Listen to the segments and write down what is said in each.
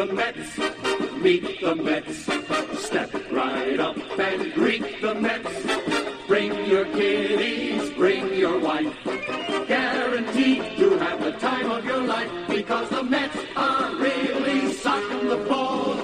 the Mets, meet the Mets. Step right up and greet the Mets. Bring your kiddies, bring your wife. Guaranteed to have the time of your life, because the Mets are really socking the ball,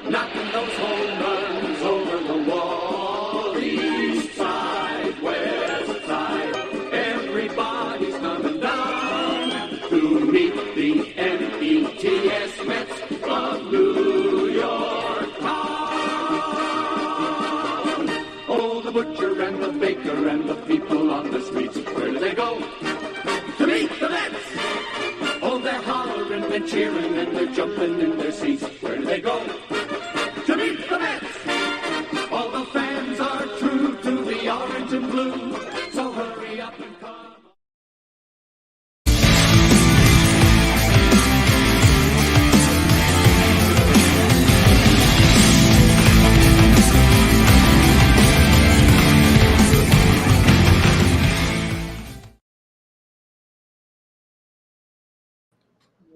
knocking those home runs over the wall. East side, west side, everybody's coming down to meet the METS Mets of New York town. Oh, the butcher and the baker and the people on the streets, where do they go? To meet the Mets! Oh, they're hollering and cheering and they're jumping in their seats. Where do they go? To meet the Mets! All the fans are true to the orange and blue, so hurry up and come.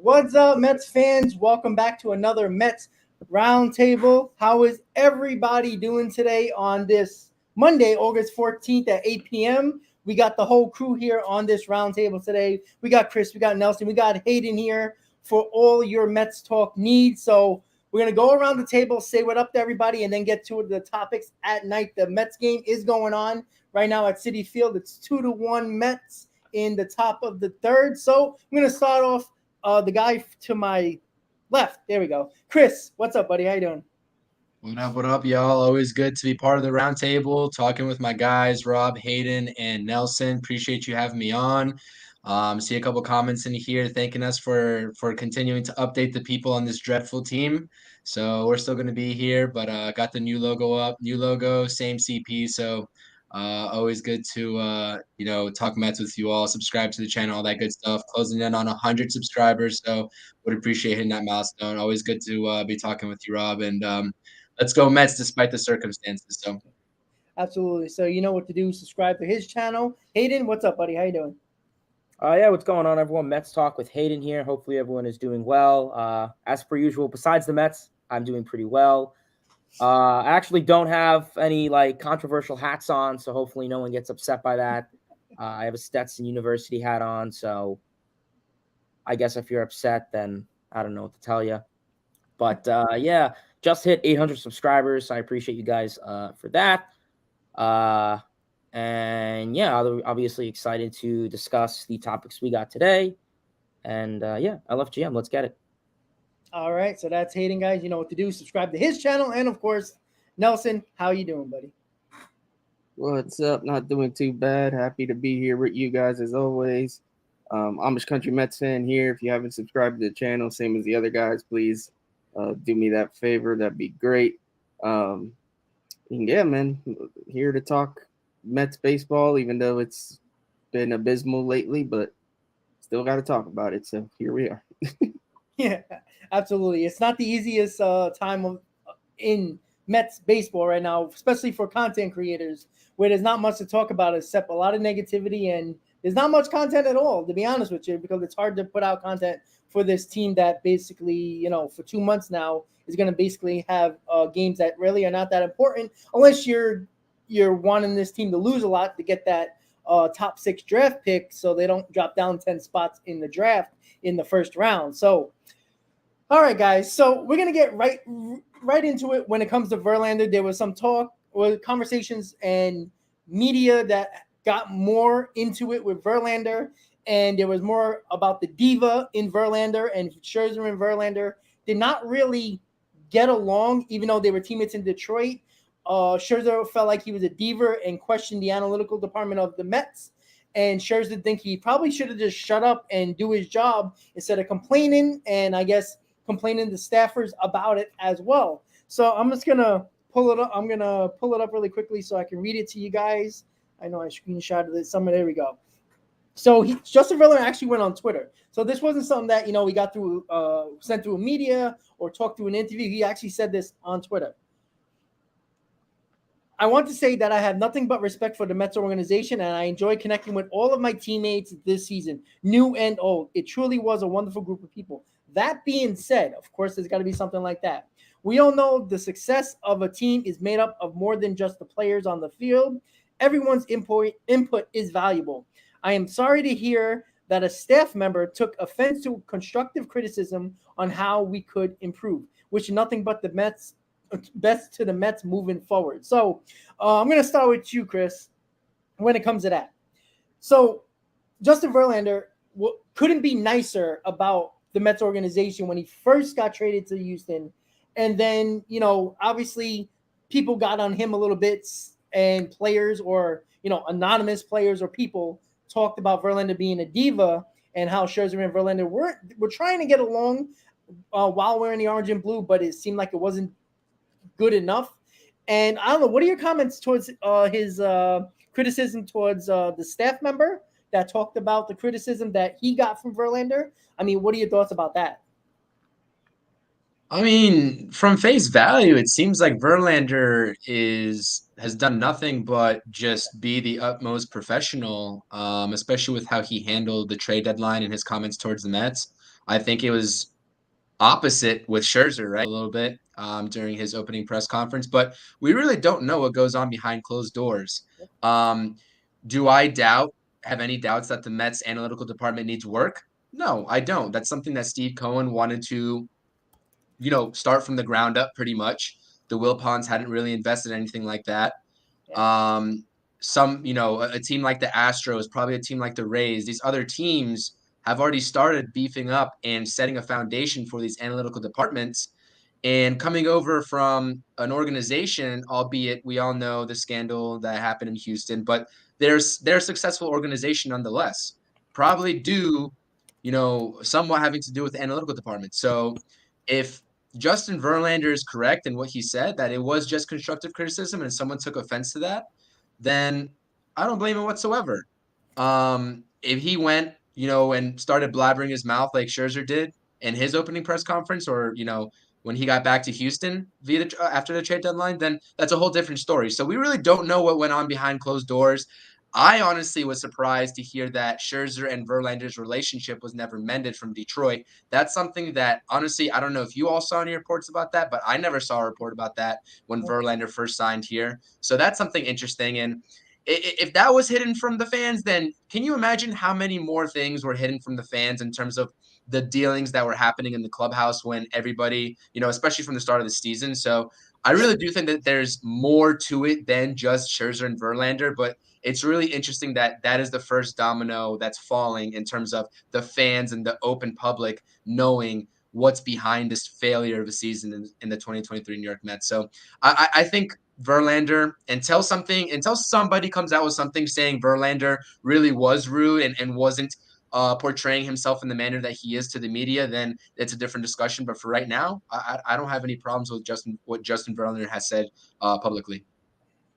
What's up, Mets fans? Welcome back to another Mets Roundtable. How is everybody doing today on this Monday, August 14th at 8 p.m.? We got the whole crew here on this roundtable today. We got Chris, we got Nelson, we got Hayden here for all your Mets talk needs. So we're going to go around the table, say what up to everybody, and then get to the topics at night. The Mets game is going on right now at Citi Field. It's 2-1 Mets in the top of the third. So I'm going to start off the guy to my left. There we go. Chris, what's up, buddy? How you doing? What up, y'all? Always good to be part of the roundtable, talking with my guys, Rob, Hayden, and Nelson. Appreciate you having me on. See a couple comments in here thanking us for continuing to update the people on this dreadful team. So we're still going to be here, but got the new logo up, new logo, same CP. So always good to talk Mets with you all. Subscribe to the channel, all that good stuff. Closing in on 100 subscribers, so would appreciate hitting that milestone. Always good to be talking with you, Rob, and let's go Mets despite the circumstances. So absolutely. So you know what to do. Subscribe to his channel. Hayden, what's up, buddy? How you doing? Yeah, what's going on, everyone? Mets Talk with Hayden here. Hopefully everyone is doing well. As per usual, besides the Mets, I'm doing pretty well. I actually don't have any controversial hats on, so hopefully no one gets upset by that. I have a Stetson University hat on, so I guess if you're upset, then I don't know what to tell you. But yeah, just hit 800 subscribers. I appreciate you guys for that. And yeah, obviously excited to discuss the topics we got today. And yeah, LFGM, let's get it. All right, so that's Hayden, guys. You know what to do. Subscribe to his channel. And, of course, Nelson, how you doing, buddy? What's up? Not doing too bad. Happy to be here with you guys as always. Amish Country Mets fan here. If you haven't subscribed to the channel, same as the other guys, please do me that favor. That'd be great. And yeah, man, here to talk Mets baseball, even though it's been abysmal lately, but still got to talk about it. So here we are. Yeah, absolutely. It's not the easiest time in Mets baseball right now, especially for content creators, where there's not much to talk about except a lot of negativity, and there's not much content at all, to be honest with you, because it's hard to put out content for this team that basically, for 2 months now is going to basically have games that really are not that important, unless you're wanting this team to lose a lot to get that top 6 draft pick so they don't drop down 10 spots in the draft in the first round. So, all right, guys. So we're going to get right into it. When it comes to Verlander, there was some talk or conversations and media that got more into it with Verlander, and there was more about the diva in Verlander, and Scherzer and Verlander did not really get along, even though they were teammates in Detroit. Scherzer felt like he was a diva and questioned the analytical department of the Mets. And Scherzer think he probably should have just shut up and do his job instead of complaining, and I guess complaining to staffers about it as well. So I'm just going to pull it up. I'm going to pull it up really quickly so I can read it to you guys. I know I screenshotted it somewhere. There we go. So Justin Verlander actually went on Twitter. So this wasn't something that, we got through, sent through a media or talked through an interview. He actually said this on Twitter. I want to say that I have nothing but respect for the Mets organization, and I enjoy connecting with all of my teammates this season, new and old. It truly was a wonderful group of people. That being said, of course, there's got to be something like that. We all know the success of a team is made up of more than just the players on the field. Everyone's input is valuable. I am sorry to hear that a staff member took offense to constructive criticism on how we could improve, which nothing but the Mets best to the Mets moving forward. So I'm going to start with you, Chris, when it comes to that. So Justin Verlander couldn't be nicer about the Mets organization when he first got traded to Houston. And then, obviously people got on him a little bit, and players or, anonymous players or people talked about Verlander being a diva and how Scherzer and Verlander were trying to get along while wearing the orange and blue, but it seemed like it wasn't good enough. And I don't know, what are your comments towards his criticism towards the staff member that talked about the criticism that he got from Verlander? I mean, what are your thoughts about that? I mean, from face value, it seems like Verlander has done nothing but just be the utmost professional, especially with how he handled the trade deadline and his comments towards the Mets. I think it was opposite with Scherzer, right? A little bit during his opening press conference, but we really don't know what goes on behind closed doors. Do I have any doubts that the Mets analytical department needs work? No, I don't. That's something that Steve Cohen wanted to start from the ground up pretty much. The Wilpons hadn't really invested in anything like that. A team like the Astros, probably a team like the Rays, these other teams have already started beefing up and setting a foundation for these analytical departments. And coming over from an organization, albeit we all know the scandal that happened in Houston, but they're a successful organization nonetheless, probably due, somewhat having to do with the analytical department. So if Justin Verlander is correct in what he said, that it was just constructive criticism and someone took offense to that, then I don't blame him whatsoever. If he went, and started blabbering his mouth like Scherzer did in his opening press conference, or, when he got back to Houston after the trade deadline, then that's a whole different story. So we really don't know what went on behind closed doors. I honestly was surprised to hear that Scherzer and Verlander's relationship was never mended from Detroit. That's something that, honestly, I don't know if you all saw any reports about that, but I never saw a report about that when Verlander first signed here. So that's something interesting. And if that was hidden from the fans, then can you imagine how many more things were hidden from the fans in terms of the dealings that were happening in the clubhouse when everybody, especially from the start of the season. So I really do think that there's more to it than just Scherzer and Verlander, but it's really interesting that that is the first domino that's falling in terms of the fans and the open public knowing what's behind this failure of a season in the 2023 New York Mets. So I think Verlander, until somebody comes out with something saying Verlander really was rude and wasn't portraying himself in the manner that he is to the media, then it's a different discussion. But for right now, I don't have any problems with what Justin Verlander has said publicly.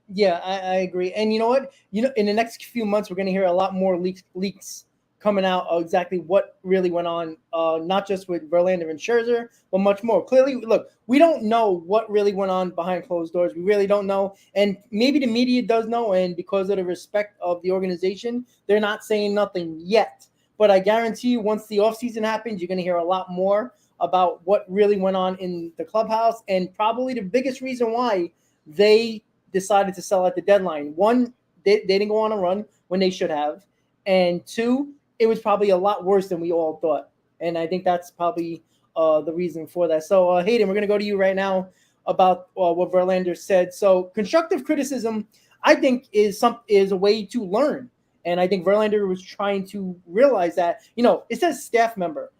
Yeah, I agree. And you know what? In the next few months, we're going to hear a lot more leaks coming out of exactly what really went on, not just with Verlander and Scherzer, but much more. Clearly, look, we don't know what really went on behind closed doors. We really don't know. And maybe the media does know, and because of the respect of the organization, they're not saying nothing yet. But I guarantee you, once the offseason happens, you're going to hear a lot more about what really went on in the clubhouse, and probably the biggest reason why they decided to sell at the deadline. One, they didn't go on a run when they should have. And two, it was probably a lot worse than we all thought. And I think that's probably the reason for that. So, Hayden, we're going to go to you right now about what Verlander said. So constructive criticism, I think, is a way to learn. And I think Verlander was trying to realize that, it says staff member.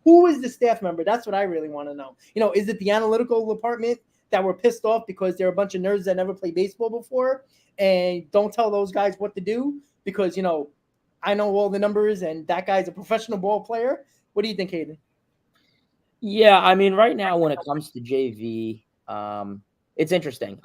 Who is the staff member? That's what I really want to know. Is it the analytical department that were pissed off because they're a bunch of nerds that never played baseball before and don't tell those guys what to do because, I know all the numbers and that guy's a professional ball player? What do you think, Hayden? Yeah, I mean, right now when it comes to JV, it's interesting.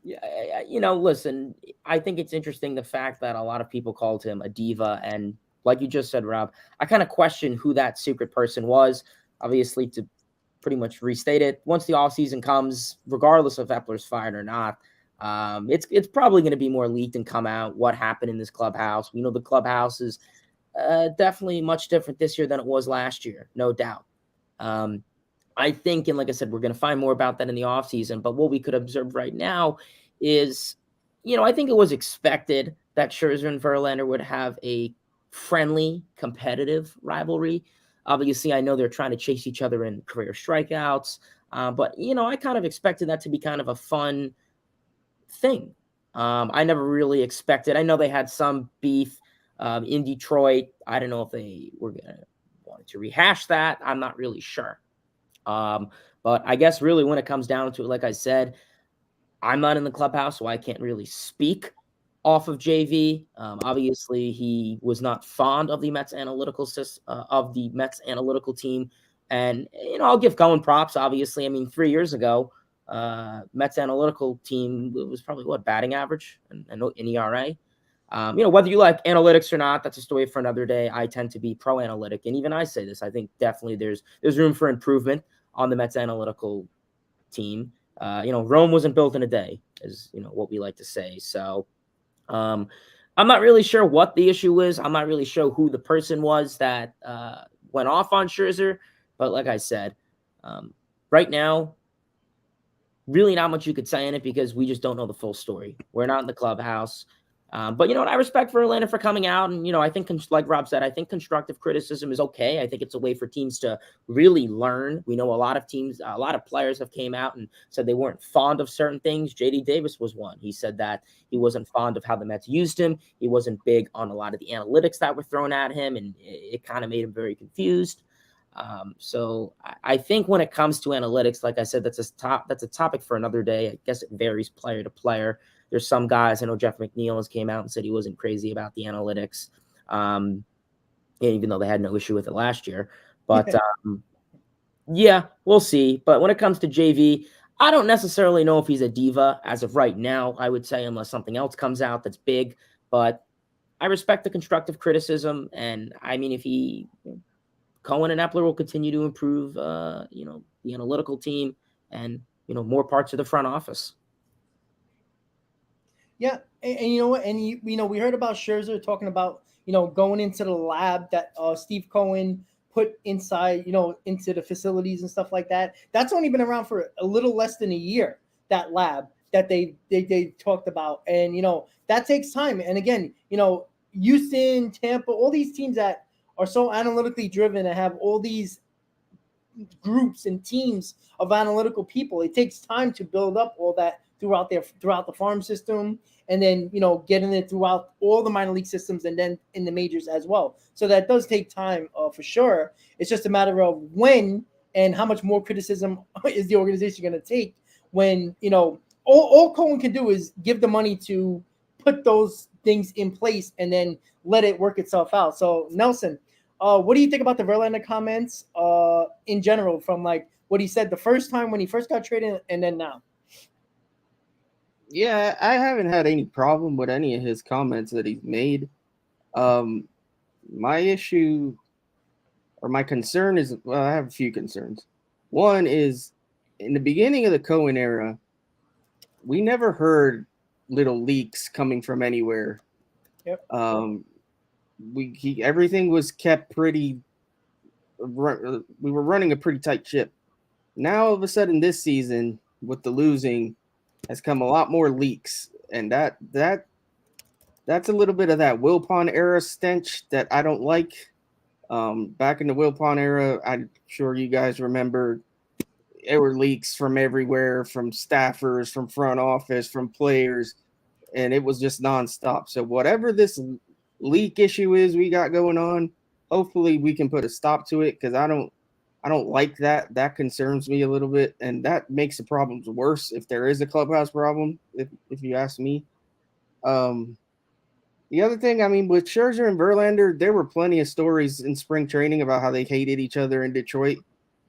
Listen, I think it's interesting the fact that a lot of people called him a diva. And like you just said, Rob, I kind of question who that secret person was. Obviously, to pretty much restate it. Once the offseason comes, regardless if Epler's fired or not, it's probably going to be more leaked and come out what happened in this clubhouse. We know the clubhouse is definitely much different this year than it was last year, no doubt. I think, and like I said, we're going to find more about that in the offseason, but what we could observe right now is, I think it was expected that Scherzer and Verlander would have a friendly, competitive rivalry. Obviously, I know they're trying to chase each other in career strikeouts, but, I kind of expected that to be kind of a fun thing. I never really expected. I know they had some beef in Detroit. I don't know if they were going to wanted to rehash that. I'm not really sure. But I guess really when it comes down to it, like I said, I'm not in the clubhouse, so I can't really speak off of JV. Obviously, he was not fond of the Mets analytical team, and I'll give Cohen props. Obviously, I mean 3 years ago, Mets analytical team was probably batting average and in ERA. Whether you like analytics or not, that's a story for another day. I tend to be pro analytic, and even I say this. I think definitely there's room for improvement on the Mets analytical team. Rome wasn't built in a day, is what we like to say. So, I'm not really sure what the issue is. I'm not really sure who the person was that went off on Scherzer. But like I said, right now, really not much you could say in it because we just don't know the full story. We're not in the clubhouse. But you know what? I respect Verlander for coming out. And, I think, like Rob said, I think constructive criticism is okay. I think it's a way for teams to really learn. We know a lot of players have came out and said they weren't fond of certain things. JD Davis was one. He said that he wasn't fond of how the Mets used him. He wasn't big on a lot of the analytics that were thrown at him, and it kind of made him very confused. So I think when it comes to analytics, like I said, that's a topic for another day. I guess it varies player to player. There's some guys, I know Jeff McNeil has came out and said he wasn't crazy about the analytics, even though they had no issue with it last year. But yeah, we'll see. But when it comes to JV, I don't necessarily know if he's a diva as of right now, I would say, unless something else comes out that's big. But I respect the constructive criticism. And I mean, if Cohen and Epler will continue to improve, the analytical team and, more parts of the front office. Yeah, and you know what? And we heard about Scherzer talking about going into the lab that Steve Cohen put inside into the facilities and stuff like that. That's only been around for a little less than a year. That lab that they talked about, and that takes time. And again, Houston, Tampa, all these teams that are so analytically driven and have all these groups and teams of analytical people. It takes time to build up all that throughout the farm system, and then getting it throughout all the minor league systems, and then in the majors as well. So that does take time for sure. It's just a matter of when and how much more criticism is the organization going to take when all Cohen can do is give the money to put those things in place and then let it work itself out. So Nelson, what do you think about the Verlander comments in general, from like what he said the first time when he first got traded and then now? Yeah, I haven't had any problem with any of his comments that he's made. My issue or my concern is, well, I have a few concerns. One is, in the beginning of the Cohen era, we never heard little leaks coming from anywhere. Yep. Everything was kept pretty. We were running a pretty tight ship. Now all of a sudden this season, with the losing, has come a lot more leaks, and that's a little bit of that Wilpon era stench that I don't like. Back in the Wilpon era, I'm sure you guys remember, there were leaks from everywhere, from staffers, from front office, from players, and it was just nonstop. So whatever this leak issue is we got going on, hopefully we can put a stop to it, because I don't like that. That concerns me a little bit, and that makes the problems worse if there is a clubhouse problem, if you ask me. The other thing, I mean, with Scherzer and Verlander, there were plenty of stories in spring training about how they hated each other in Detroit.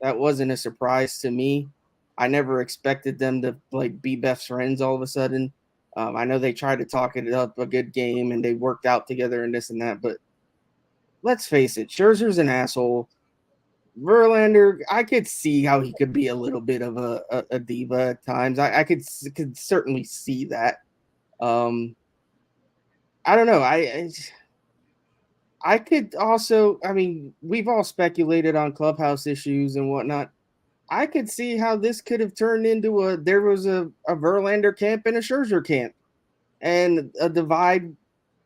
That wasn't a surprise to me. I never expected them to be best friends all of a sudden. I know they tried to talk it up a good game and they worked out together and this and that, but let's face it, Scherzer's an asshole. Verlander, I could see how he could be a little bit of a diva at times. I could certainly see that. I don't know. I could also. I mean, we've all speculated on clubhouse issues and whatnot. I could see how this could have turned into there was a Verlander camp and a Scherzer camp, and a divide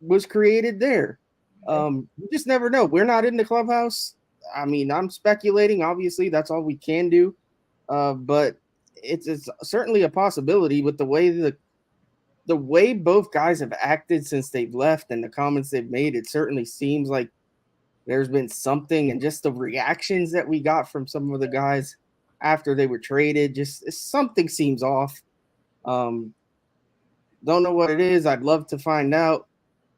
was created there. You just never know. We're not in the clubhouse. I mean, I'm speculating. Obviously, that's all we can do. But it's certainly a possibility with the way both guys have acted since they've left and the comments they've made. It certainly seems like there's been something, and just the reactions that we got from some of the guys after they were traded, just something seems off. Don't know what it is. I'd love to find out.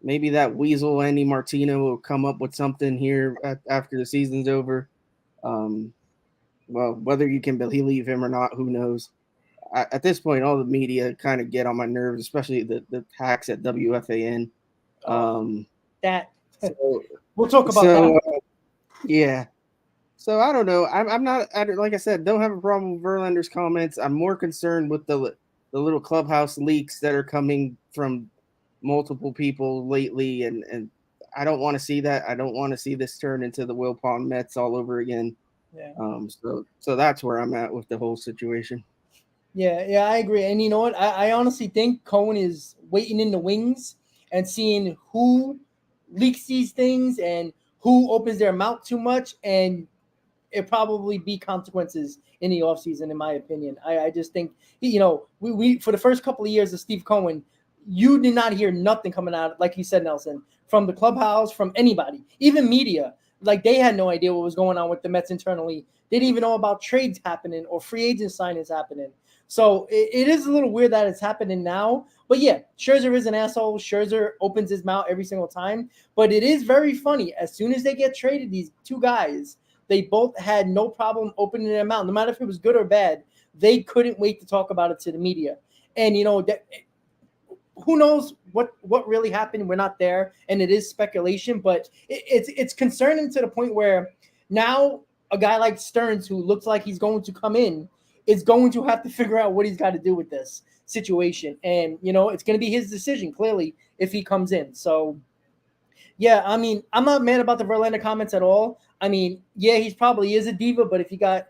Maybe that weasel Andy Martino will come up with something here after the season's over. Well, whether you can believe him or not, who knows? At this point, all the media kind of get on my nerves, especially the hacks at WFAN. That So, we'll talk about that. Yeah. So I don't know. I'm not, like I said, don't have a problem with Verlander's comments. I'm more concerned with the little clubhouse leaks that are coming from multiple people lately, and I don't want to see that. I don't want to see this turn into the Will Palm Mets all over again. Yeah. So that's where I'm at with the whole situation. Yeah, I agree. And you know what? I honestly think Cohen is waiting in the wings and seeing who leaks these things and who opens their mouth too much, and it probably be consequences in the offseason, in my opinion. I just think, we for the first couple of years of Steve Cohen, you did not hear nothing coming out, like you said, Nelson, from the clubhouse, from anybody, even media. Like, they had no idea what was going on with the Mets internally. They didn't even know about trades happening or free agent signings happening. So it is a little weird that it's happening now. But yeah, Scherzer is an asshole. Scherzer opens his mouth every single time. But it is very funny. As soon as they get traded, these two guys, they both had no problem opening their mouth. No matter if it was good or bad, they couldn't wait to talk about it to the media. And, who knows what really happened? We're not there, and it is speculation. But it's concerning to the point where now a guy like Stearns, who looks like he's going to come in, is going to have to figure out what he's got to do with this situation. And, it's going to be his decision, clearly, if he comes in. So, yeah, I mean, I'm not mad about the Verlander comments at all. I mean, yeah, he probably is a diva, but if you got,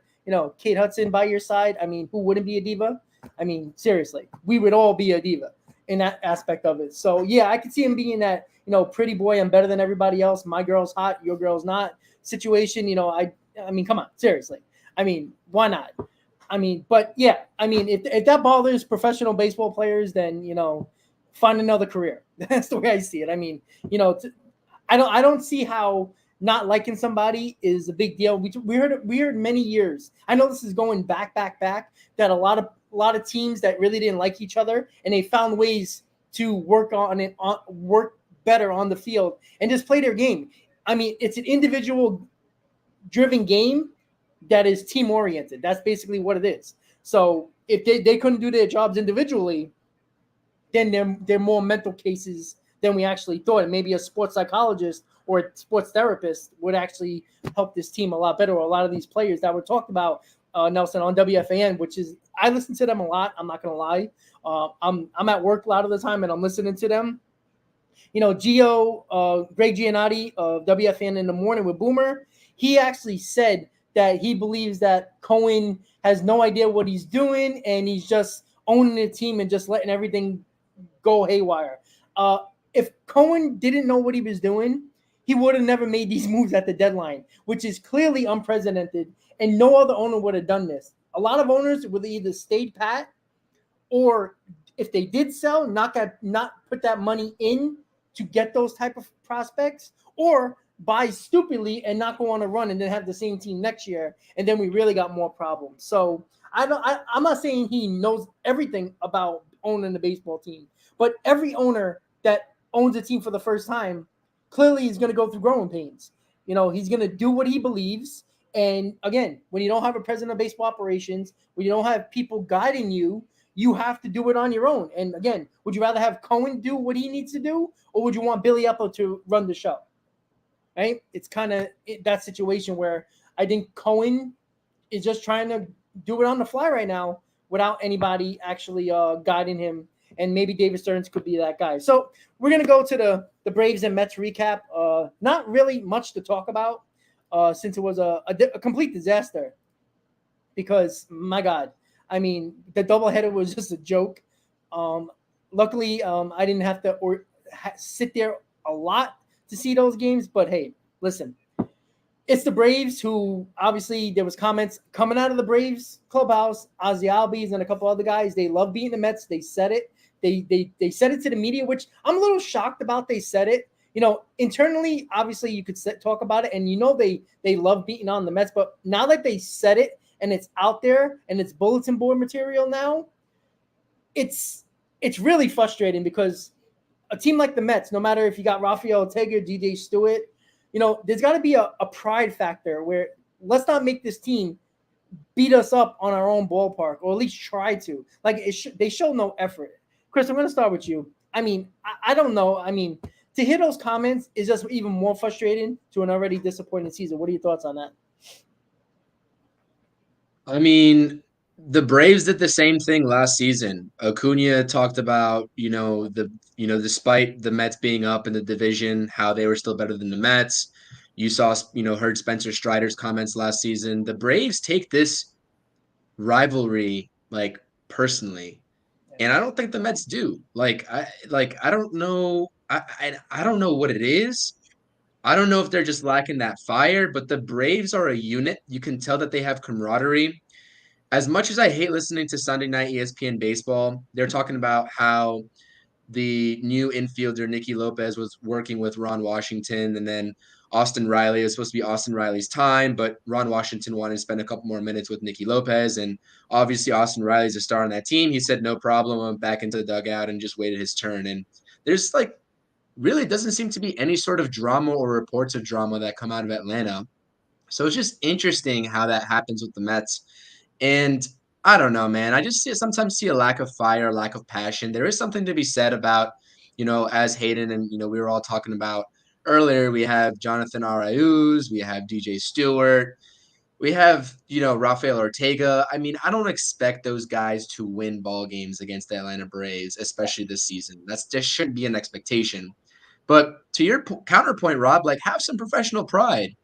Kate Hudson by your side, I mean, who wouldn't be a diva? I mean, seriously, we would all be a diva in that aspect of it. So, yeah, I could see him being that, pretty boy, I'm better than everybody else. My girl's hot, your girl's not situation. I mean, come on, seriously. I mean, why not? I mean, but yeah, I mean, if that bothers professional baseball players, then, find another career. That's the way I see it. I mean, I don't see how not liking somebody is a big deal. We heard many years. I know this is going back that a lot of teams that really didn't like each other, and they found ways to work better on the field and just play their game. I mean, it's an individual driven game that is team oriented. That's basically what it is. So if they couldn't do their jobs individually, then they're more mental cases than we actually thought. And maybe a sports psychologist or a sports therapist would actually help this team a lot better. Or a lot of these players that were talked about, Nelson, on WFAN, which is, I listen to them a lot. I'm not going to lie. I'm at work a lot of the time and I'm listening to them. Greg Giannotti of WFAN in the morning with Boomer, he actually said that he believes that Cohen has no idea what he's doing and he's just owning the team and just letting everything go haywire. If Cohen didn't know what he was doing, he would have never made these moves at the deadline, which is clearly unprecedented, and no other owner would have done this. A lot of owners would either stayed pat, or if they did sell, not put that money in to get those type of prospects, or buy stupidly and not go on a run and then have the same team next year, and then we really got more problems. So I'm not saying he knows everything about owning the baseball team, but every owner that owns a team for the first time clearly is going to go through growing pains. He's going to do what he believes. And again, when you don't have a president of baseball operations, when you don't have people guiding you, you have to do it on your own. And again, would you rather have Cohen do what he needs to do, or would you want Billy Apple to run the show? right? It's kind of that situation where I think Cohen is just trying to do it on the fly right now without anybody actually guiding him. And maybe David Stearns could be that guy. So we're gonna go to the Braves and Mets recap. Not really much to talk about since it was a complete disaster. Because my God, I mean, the doubleheader was just a joke. Luckily, I didn't have to sit there a lot to see those games. But hey, listen, it's the Braves who obviously there was comments coming out of the Braves clubhouse. Ozzy Albies and a couple other guys, they love beating the Mets. They said it. They said it to the media, which I'm a little shocked about. They said it. You know, internally, obviously you could talk about it, and they love beating on the Mets. But now that they said it and it's out there and it's bulletin board material now, it's really frustrating because a team like the Mets, no matter if you got Rafael Ortega or DJ Stewart, you know, there's got to be a pride factor where let's not make this team beat us up on our own ballpark, or at least try to. Like they show no effort. Chris, I'm going to start with you. I mean, I don't know. I mean, to hear those comments is just even more frustrating to an already disappointing season. What are your thoughts on that? I mean, the Braves did the same thing last season. Acuna talked about, despite the Mets being up in the division, how they were still better than the Mets. You saw, heard Spencer Strider's comments last season. The Braves take this rivalry like personally, and I don't think the Mets do. I don't know. I don't know what it is. I don't know if they're just lacking that fire, but the Braves are a unit. You can tell that they have camaraderie. As much as I hate listening to Sunday Night ESPN baseball, they're talking about how the new infielder Nicky Lopez was working with Ron Washington, and then Austin Riley is supposed to be Austin Riley's time, but Ron Washington wanted to spend a couple more minutes with Nicky Lopez, and obviously Austin Riley's a star on that team. He said no problem, went back into the dugout and just waited his turn. And there's really doesn't seem to be any sort of drama or reports of drama that come out of Atlanta. So it's just interesting how that happens with the Mets. And I don't know, man. I just sometimes see a lack of fire, lack of passion. There is something to be said about, as Hayden and, we were all talking about earlier, we have Jonathan Araiuz, we have DJ Stewart, we have, Rafael Ortega. I mean, I don't expect those guys to win ball games against the Atlanta Braves, especially this season. Just shouldn't be an expectation. But to your counterpoint, Rob, have some professional pride.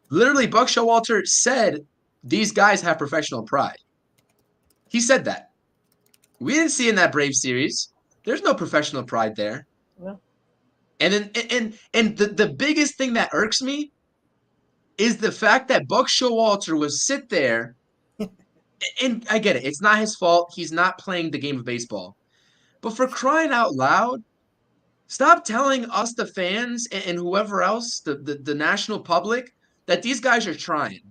Literally, Buck Showalter said these guys have professional pride. He said that. We didn't see in that Brave series. There's no professional pride there. Yeah. And then and the biggest thing that irks me is the fact that Buck Showalter was sit there, and I get it. It's not his fault. He's not playing the game of baseball. But for crying out loud, stop telling us, the fans, and whoever else, the national public, that these guys are trying.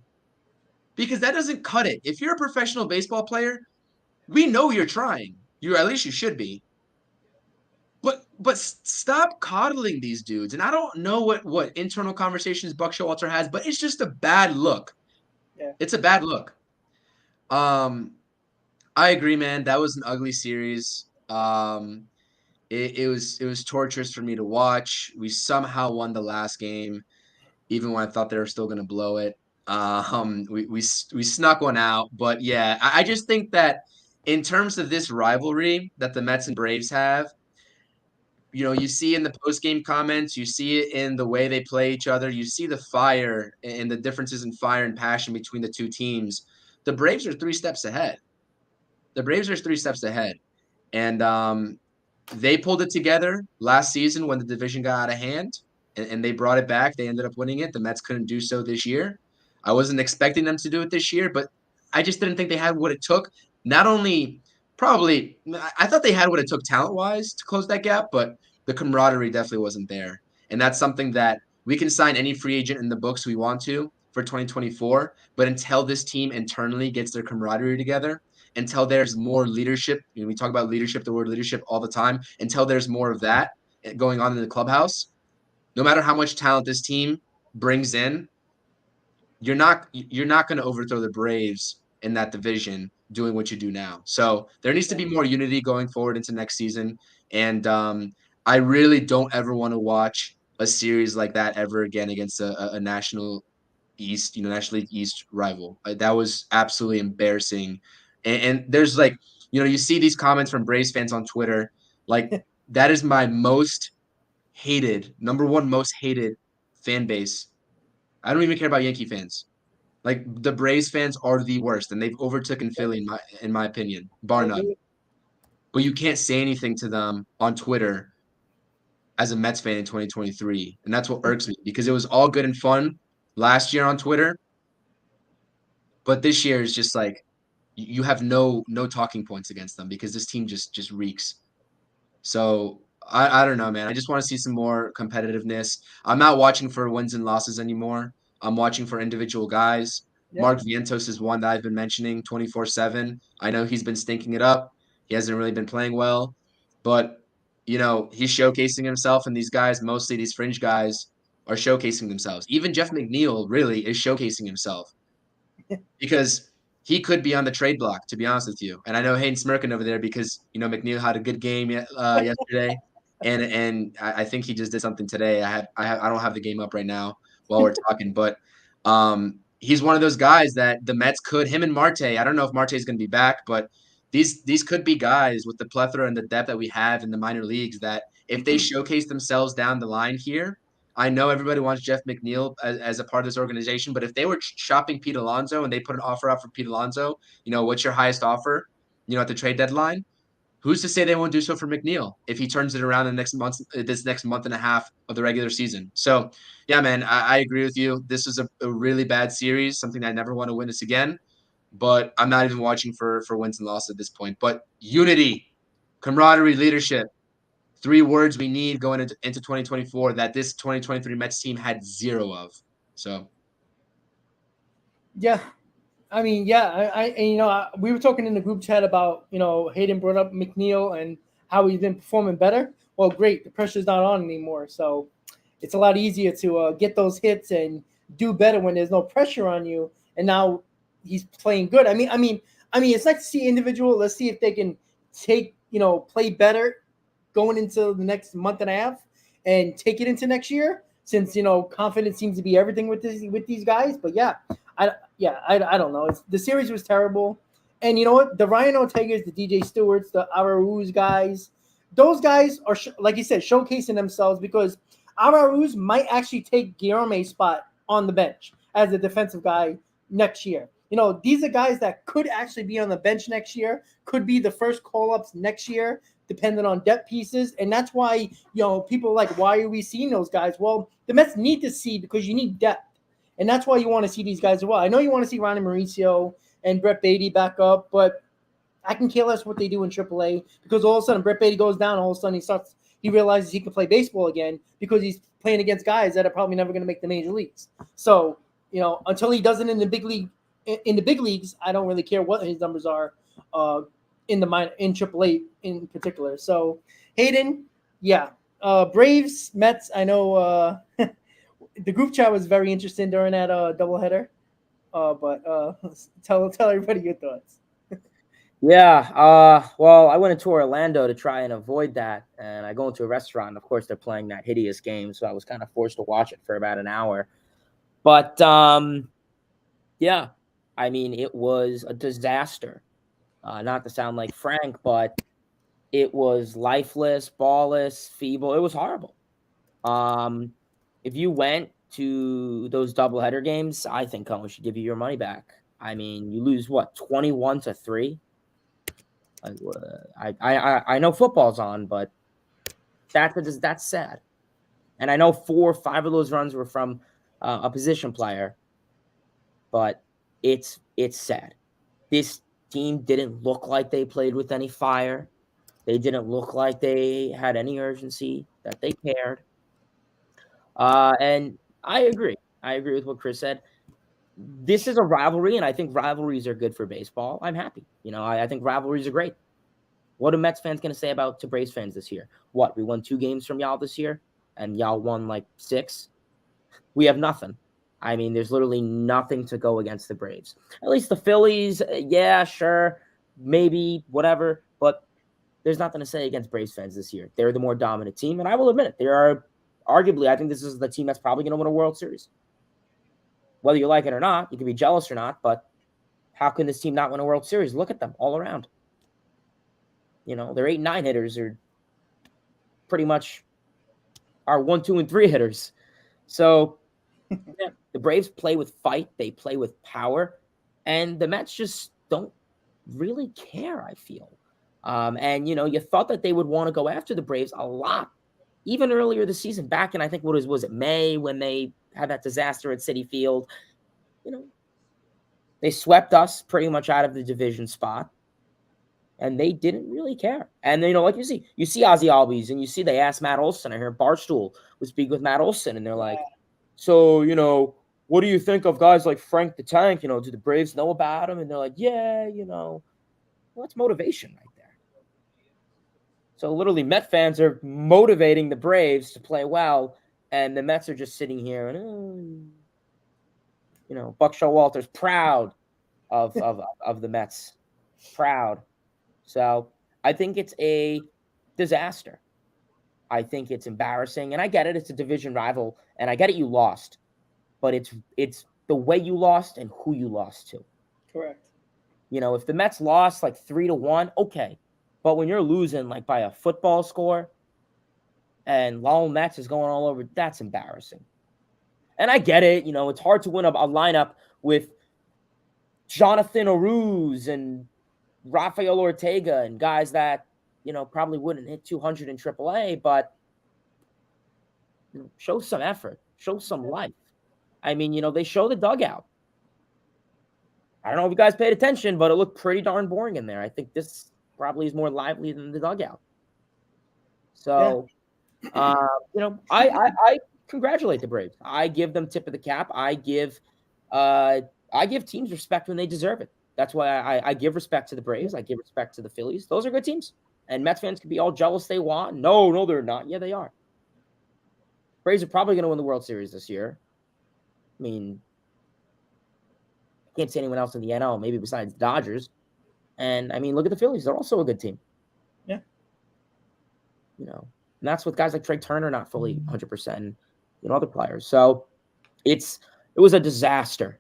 Because that doesn't cut it. If you're a professional baseball player, we know you're trying. At least you should be. But stop coddling these dudes. And I don't know what internal conversations Buck Showalter has, but it's just a bad look. Yeah. It's a bad look. I agree, man. That was an ugly series. It was torturous for me to watch. We somehow won the last game, even when I thought they were still going to blow it. We snuck one out, but yeah, I just think that in terms of this rivalry that the Mets and Braves have, you see in the post-game comments, you see it in the way they play each other, you see the fire and the differences in fire and passion between the two teams. The Braves are 3 steps ahead. And they pulled it together last season when the division got out of hand, and they brought it back. They ended up winning it. The Mets couldn't do so this year. I wasn't expecting them to do it this year, but I just didn't think they had what it took. Not only probably, I thought they had what it took talent-wise to close that gap, but the camaraderie definitely wasn't there. And that's something that we can sign any free agent in the books we want to for 2024, but until this team internally gets their camaraderie together, until there's more leadership, we talk about leadership, the word leadership all the time, until there's more of that going on in the clubhouse, no matter how much talent this team brings in, you're not going to overthrow the Braves in that division doing what you do now. So there needs to be more unity going forward into next season. And I really don't ever want to watch a series like that ever again against a National East, National League East rival. That was absolutely embarrassing. And there's like, you see these comments from Braves fans on Twitter. Like, that is my number one most hated fan base. I don't even care about Yankee fans. Like, the Braves fans are the worst, and they've overtaken Philly in my opinion, bar none. But you can't say anything to them on Twitter as a Mets fan in 2023, and that's what irks me because it was all good and fun last year on Twitter, but this year is just like you have no talking points against them because this team just reeks. So I don't know, man. I just want to see some more competitiveness. I'm not watching for wins and losses anymore. I'm watching for individual guys. Yeah. Mark Vientos is one that I've been mentioning 24/7. I know he's been stinking it up. He hasn't really been playing well, but he's showcasing himself, and these guys, mostly these fringe guys, are showcasing themselves. Even Jeff McNeil really is showcasing himself because he could be on the trade block, to be honest with you. And I know Hayden's smirking over there because McNeil had a good game yesterday, and I think he just did something today. I don't have the game up right now while we're talking, but he's one of those guys that the Mets could, him and Marte. I don't know if Marte is going to be back, but these could be guys with the plethora and the depth that we have in the minor leagues that if they showcase themselves down the line here. I know everybody wants Jeff McNeil as a part of this organization, but if they were shopping Pete Alonso and they put an offer out for Pete Alonso, what's your highest offer, at the trade deadline? Who's to say they won't do so for McNeil if he turns it around in this next month and a half of the regular season? So, yeah, man, I agree with you. This is a really bad series, something I never want to witness again. But I'm not even watching for wins and losses at this point. But unity, camaraderie, leadership. 3 words we need going into 2024 that this 2023 Mets team had 0 of. So, Yeah. I mean, yeah, we were talking in the group chat about, Hayden brought up McNeil and how he's been performing better. Well, great. The pressure's not on anymore. So it's a lot easier to get those hits and do better when there's no pressure on you. And now he's playing good. I mean, it's nice to see individual. Let's see if they can play better going into the next month and a half and take it into next year, since confidence seems to be everything with these guys. But I don't know. The series was terrible, and you know what? The Ryan Ortegas, the DJ Stewarts, the Arauz guys, those guys are like you said, showcasing themselves because Arauz might actually take Guillorme's spot on the bench as a defensive guy next year. These are guys that could actually be on the bench next year, could be the first call-ups next year, depending on depth pieces. And that's why, people are like, why are we seeing those guys? Well, the Mets need to see because you need depth. And that's why you want to see these guys as well. I know you want to see Ronnie Mauricio and Brett Beatty back up, but I can care less what they do in AAA because all of a sudden Brett Beatty goes down. All of a sudden he realizes he can play baseball again because he's playing against guys that are probably never going to make the major leagues. So, until he does it in the big leagues, I don't really care what his numbers are in AAA in particular. So, Hayden, yeah, Braves, Mets. I know the group chat was very interesting during that doubleheader. But tell everybody your thoughts. Yeah. Well, I went into Orlando to try and avoid that, and I go into a restaurant. Of course, they're playing that hideous game, so I was kind of forced to watch it for about an hour. But yeah, I mean, it was a disaster. Not to sound like Frank, but it was lifeless, ballless, feeble. It was horrible. If you went to those doubleheader games, I think Cohen should give you your money back. I mean, you lose 21-3. I know football's on, but that's sad. And I know 4 or 5 of those runs were from a position player, but it's sad. This team didn't look like they played with any fire. They didn't look like they had any urgency, that they cared. And I agree. I agree with what Chris said. This is a rivalry, and I think rivalries are good for baseball. I'm happy. I think rivalries are great. What are Mets fans going to say to Braves fans this year? What, we won 2 games from y'all this year, and y'all won like 6? We have nothing. I mean, there's literally nothing to go against the Braves. At least the Phillies, yeah, sure, maybe, whatever, but there's nothing to say against Braves fans this year. They're the more dominant team, and I will admit it. There are arguably, I think this is the team that's probably going to win a World Series. Whether you like it or not, you can be jealous or not, but how can this team not win a World Series? Look at them all around. You know, their 8-9 hitters are pretty much our 1, 2, and 3 hitters. So yeah, the Braves play with fight. They play with power. And the Mets just don't really care, I feel. And, you know, you thought that they would want to go after the Braves a lot. Even earlier this season, back in, I think, was it May, when they had that disaster at Citi Field. You know, they swept us pretty much out of the division spot. And they didn't really care. And, you know, like you see Ozzy Albies, and you see they asked Matt Olson. I hear Barstool was speaking with Matt Olson, and they're like, so, you know, what do you think of guys like Frank the Tank? You know, do the Braves know about him? And they're like, yeah, you know, well, that's motivation right there. So literally Met fans are motivating the Braves to play well, and the Mets are just sitting here and, you know, Buck Showalter's proud of the Mets. Proud. So I think it's a disaster. I think it's embarrassing. And I get it. It's a division rival. And I get it. You lost. But it's the way you lost and who you lost to. Correct. You know, if the Mets lost like 3-1, okay. But when you're losing like by a football score and Lowell Mets is going all over, that's embarrassing. And I get it. You know, it's hard to win a lineup with Jonathan Aruz and Rafael Ortega and guys that, you know, probably wouldn't hit 200 in AAA, but you know, show some effort, show some life. I mean, you know, they show the dugout. I don't know if you guys paid attention, but it looked pretty darn boring in there. I think this probably is more lively than the dugout. So, you know, I congratulate the Braves. I give them tip of the cap. I give teams respect when they deserve it. That's why I give respect to the Braves. I give respect to the Phillies. Those are good teams. And Mets fans can be all jealous they want. No, they're not. Yeah, they are. Braves are probably going to win the World Series this year. I mean, I can't see anyone else in the NL, maybe besides the Dodgers. And, I mean, look at the Phillies. They're also a good team. Yeah. You know, and that's with guys like Trey Turner not fully 100%, and, you know, other players. So it was a disaster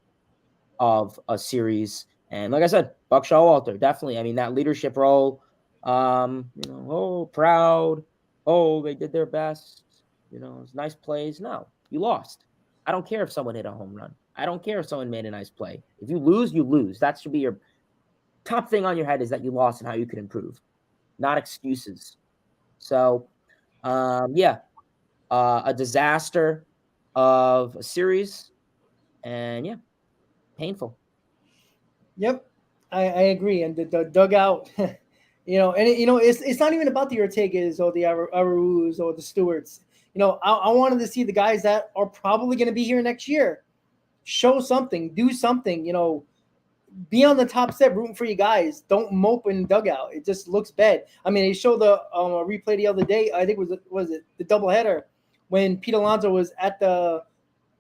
of a series. And like I said, Buck Showalter, definitely. I mean, that leadership role, you know, proud. They did their best. You know, it's nice plays. No, you lost. I don't care if someone hit a home run. I don't care if someone made a nice play. If you lose, you lose. That should be your top thing on your head, is that you lost and how you can improve, not excuses. So, a disaster of a series, and yeah, painful. Yep, I agree. And the dugout, you know, and it's not even about the Ortegas or the Arus or the Stewarts. You know, I wanted to see the guys that are probably going to be here next year show something, do something. You know, be on the top step, rooting for you guys. Don't mope in the dugout. It just looks bad. I mean, they showed the replay the other day. I think was it the doubleheader when Pete Alonso was at the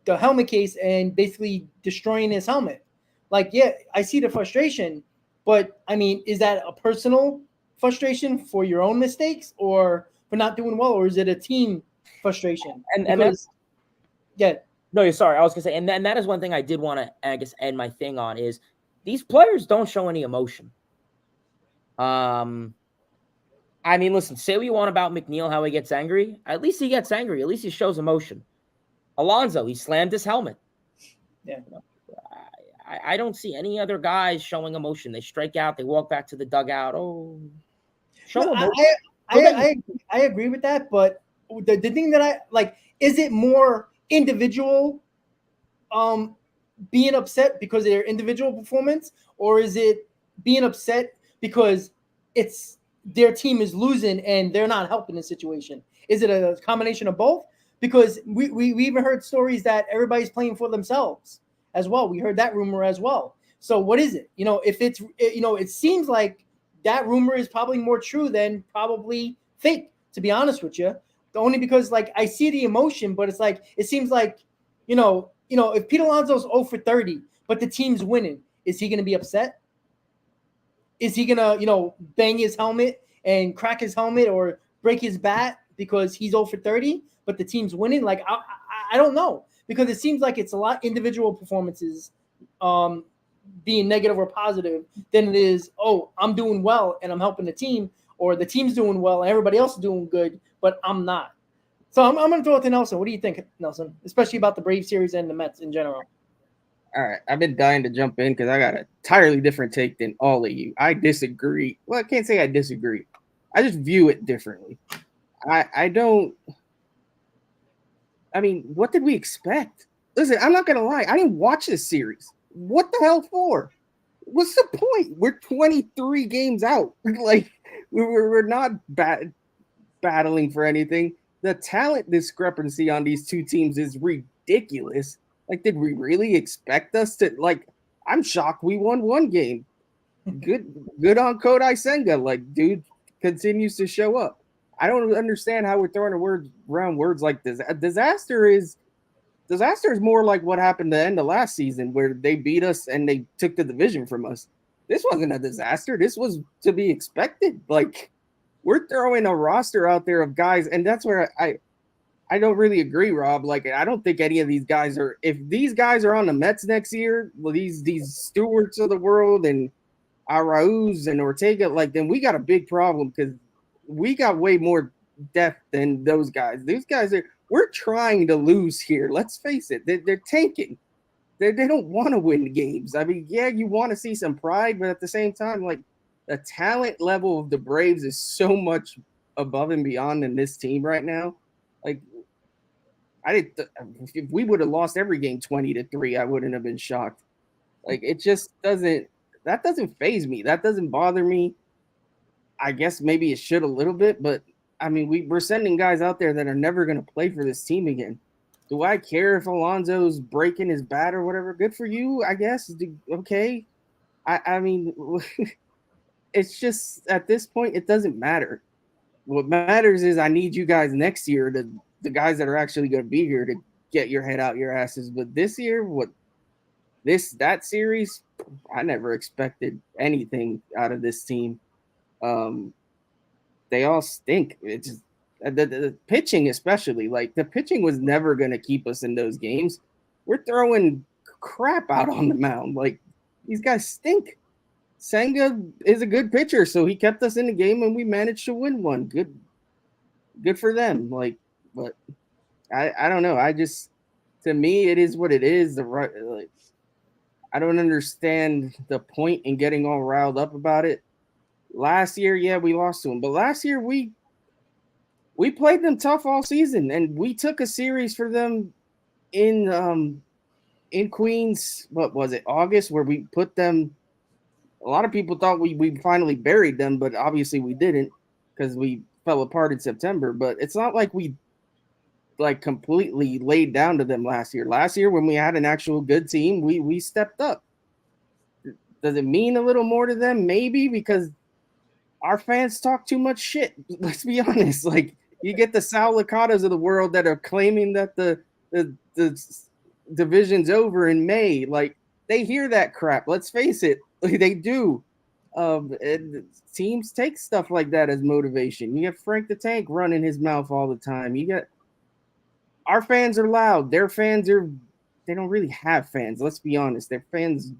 helmet case and basically destroying his helmet. Like, yeah, I see the frustration, but I mean, is that a personal frustration for your own mistakes or for not doing well, or is it a team frustration? And that's, yeah. No, sorry, I was gonna say, and that is one thing I did want to, I guess, end my thing on, is these players don't show any emotion. I mean, listen, say what you want about McNeil, how he gets angry. At least he gets angry. At least he shows emotion. Alonso, he slammed his helmet. Yeah. You know, I don't see any other guys showing emotion. They strike out. They walk back to the dugout. Oh, show emotion. I agree with that, but the thing that I like, is it more individual being upset because of their individual performance, or is it being upset because it's their team is losing and they're not helping the situation? Is it a combination of both? Because we even heard stories that everybody's playing for themselves as well. We heard that rumor as well. So what is it? You know, if it's, you know, it seems like that rumor is probably more true than probably fake, to be honest with you. Only because, like, I see the emotion, but it's like, it seems like, you know, if Pete Alonso's 0 for 30, but the team's winning, is he going to be upset? Is he going to, you know, bang his helmet and crack his helmet or break his bat because he's 0 for 30? but the team's winning. Like I don't know, because it seems like it's a lot individual performances being negative or positive than it is, oh, I'm doing well and I'm helping the team, or the team's doing well and everybody else is doing good, but I'm not. So I'm going to throw it to Nelson. What do you think, Nelson, especially about the Braves series and the Mets in general? All right, I've been dying to jump in because I got an entirely different take than all of you. I disagree. Well, I can't say I disagree. I just view it differently. I don't. I mean, what did we expect? Listen, I'm not gonna lie. I didn't watch this series. What the hell for? What's the point? We're 23 games out. Like we're not battling for anything. The talent discrepancy on these two teams is ridiculous. Like, did we really expect us to? Like, I'm shocked we won one game. Good on Kodai Senga. Like, dude continues to show up. I don't understand how we're throwing around words like this. Disaster is more like what happened at the end of last season, where they beat us and they took the division from us. This wasn't a disaster. This was to be expected. Like, we're throwing a roster out there of guys, and that's where I don't really agree, Rob. Like, I don't think any of these guys are. If these guys are on the Mets next year, well, these stewards of the world and Arauz and Ortega, like, then we got a big problem, because we got way more depth than those guys. These guys we're trying to lose here. Let's face it. They're tanking. They don't want to win games. I mean, yeah, you want to see some pride, but at the same time, like, the talent level of the Braves is so much above and beyond than this team right now. Like, if we would have lost every game 20-3, I wouldn't have been shocked. Like, it just doesn't faze me. That doesn't bother me. I guess maybe it should a little bit, but I mean, we're sending guys out there that are never going to play for this team again. Do I care if Alonso's breaking his bat or whatever? Good for you, I guess. Okay. I mean, it's just, at this point, it doesn't matter. What matters is I need you guys next year, the guys that are actually going to be here, to get your head out your asses. But this year, that series, I never expected anything out of this team. They all stink. It's just, the pitching, especially. Like, the pitching was never going to keep us in those games. We're throwing crap out on the mound. Like, these guys stink. Senga is a good pitcher, so he kept us in the game, and we managed to win one. Good for them. Like, but I don't know. To me, it is what it is. I don't understand the point in getting all riled up about it. Last year, yeah, we lost to them, but last year we played them tough all season, and we took a series for them in Queens. What was it, August, where we put them? A lot of people thought we finally buried them, but obviously we didn't, because we fell apart in September. But it's not like we completely laid down to them last year. Last year, when we had an actual good team, we stepped up. Does it mean a little more to them? Maybe, because our fans talk too much shit. Let's be honest. Like, you get the Sal Licatas of the world that are claiming that the division's over in May. Like, they hear that crap. Let's face it. Like, they do. And teams take stuff like that as motivation. You get Frank the Tank running his mouth all the time. You got our fans are loud. Their fans they don't really have fans. Let's be honest. Their fans,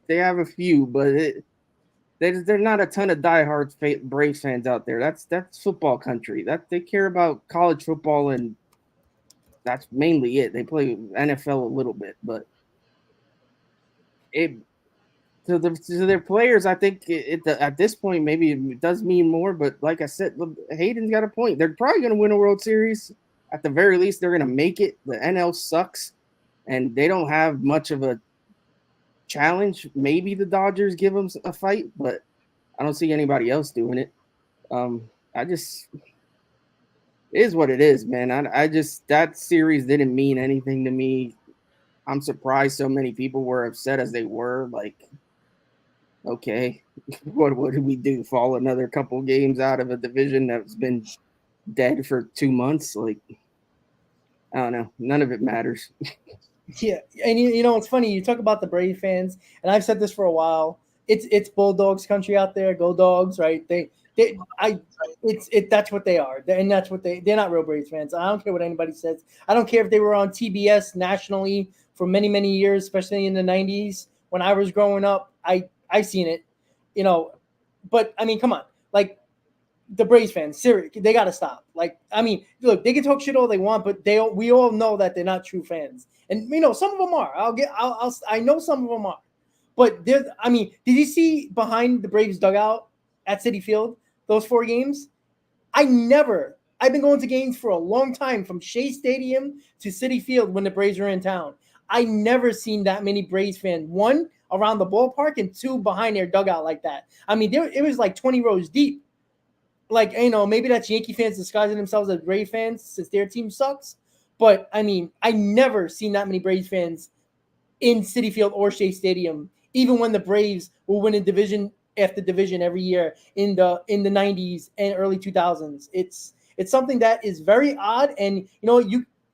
they have a few, but they're not a ton of diehard Braves fans out there. That's football country. That they care about college football, and that's mainly it. They play NFL a little bit, but to their players, I think at this point maybe it does mean more. But like I said, Hayden's got a point. They're probably going to win a World Series. At the very least, they're going to make it. The NL sucks, and they don't have much of a challenge. Maybe the Dodgers give them a fight, but I don't see anybody else doing it. It is what it is, man. That series didn't mean anything to me. I'm surprised so many people were upset as they were. Like, okay, what did we do? Fall another couple games out of a division that's been dead for 2 months? Like, I don't know. None of it matters. Yeah, and you know it's funny. You talk about the Brave fans, and I've said this for a while. It's Bulldogs country out there. Go Dogs, right? That's what they are, and that's what they're not real Braves fans. I don't care what anybody says. I don't care if they were on TBS nationally for many years, especially in the '90s when I was growing up. I seen it, you know. But I mean, come on, like the Braves fans, serious, they got to stop. Like, I mean, look, they can talk shit all they want, but we all know that they're not true fans, and some of them are. I know some of them are, but there's, I mean, did you see behind the Braves dugout at Citi Field those 4 games? I've been going to games for a long time from Shea Stadium to Citi Field when the Braves were in town. I never seen that many Braves fans, one around the ballpark and two behind their dugout like that. I mean, it was like 20 rows deep. Like, maybe that's Yankee fans disguising themselves as Braves fans since their team sucks. But I mean, I never seen that many Braves fans in Citi Field or Shea Stadium, even when the Braves were winning division after division every year in the '90s and early 2000s. It's something that is very odd, and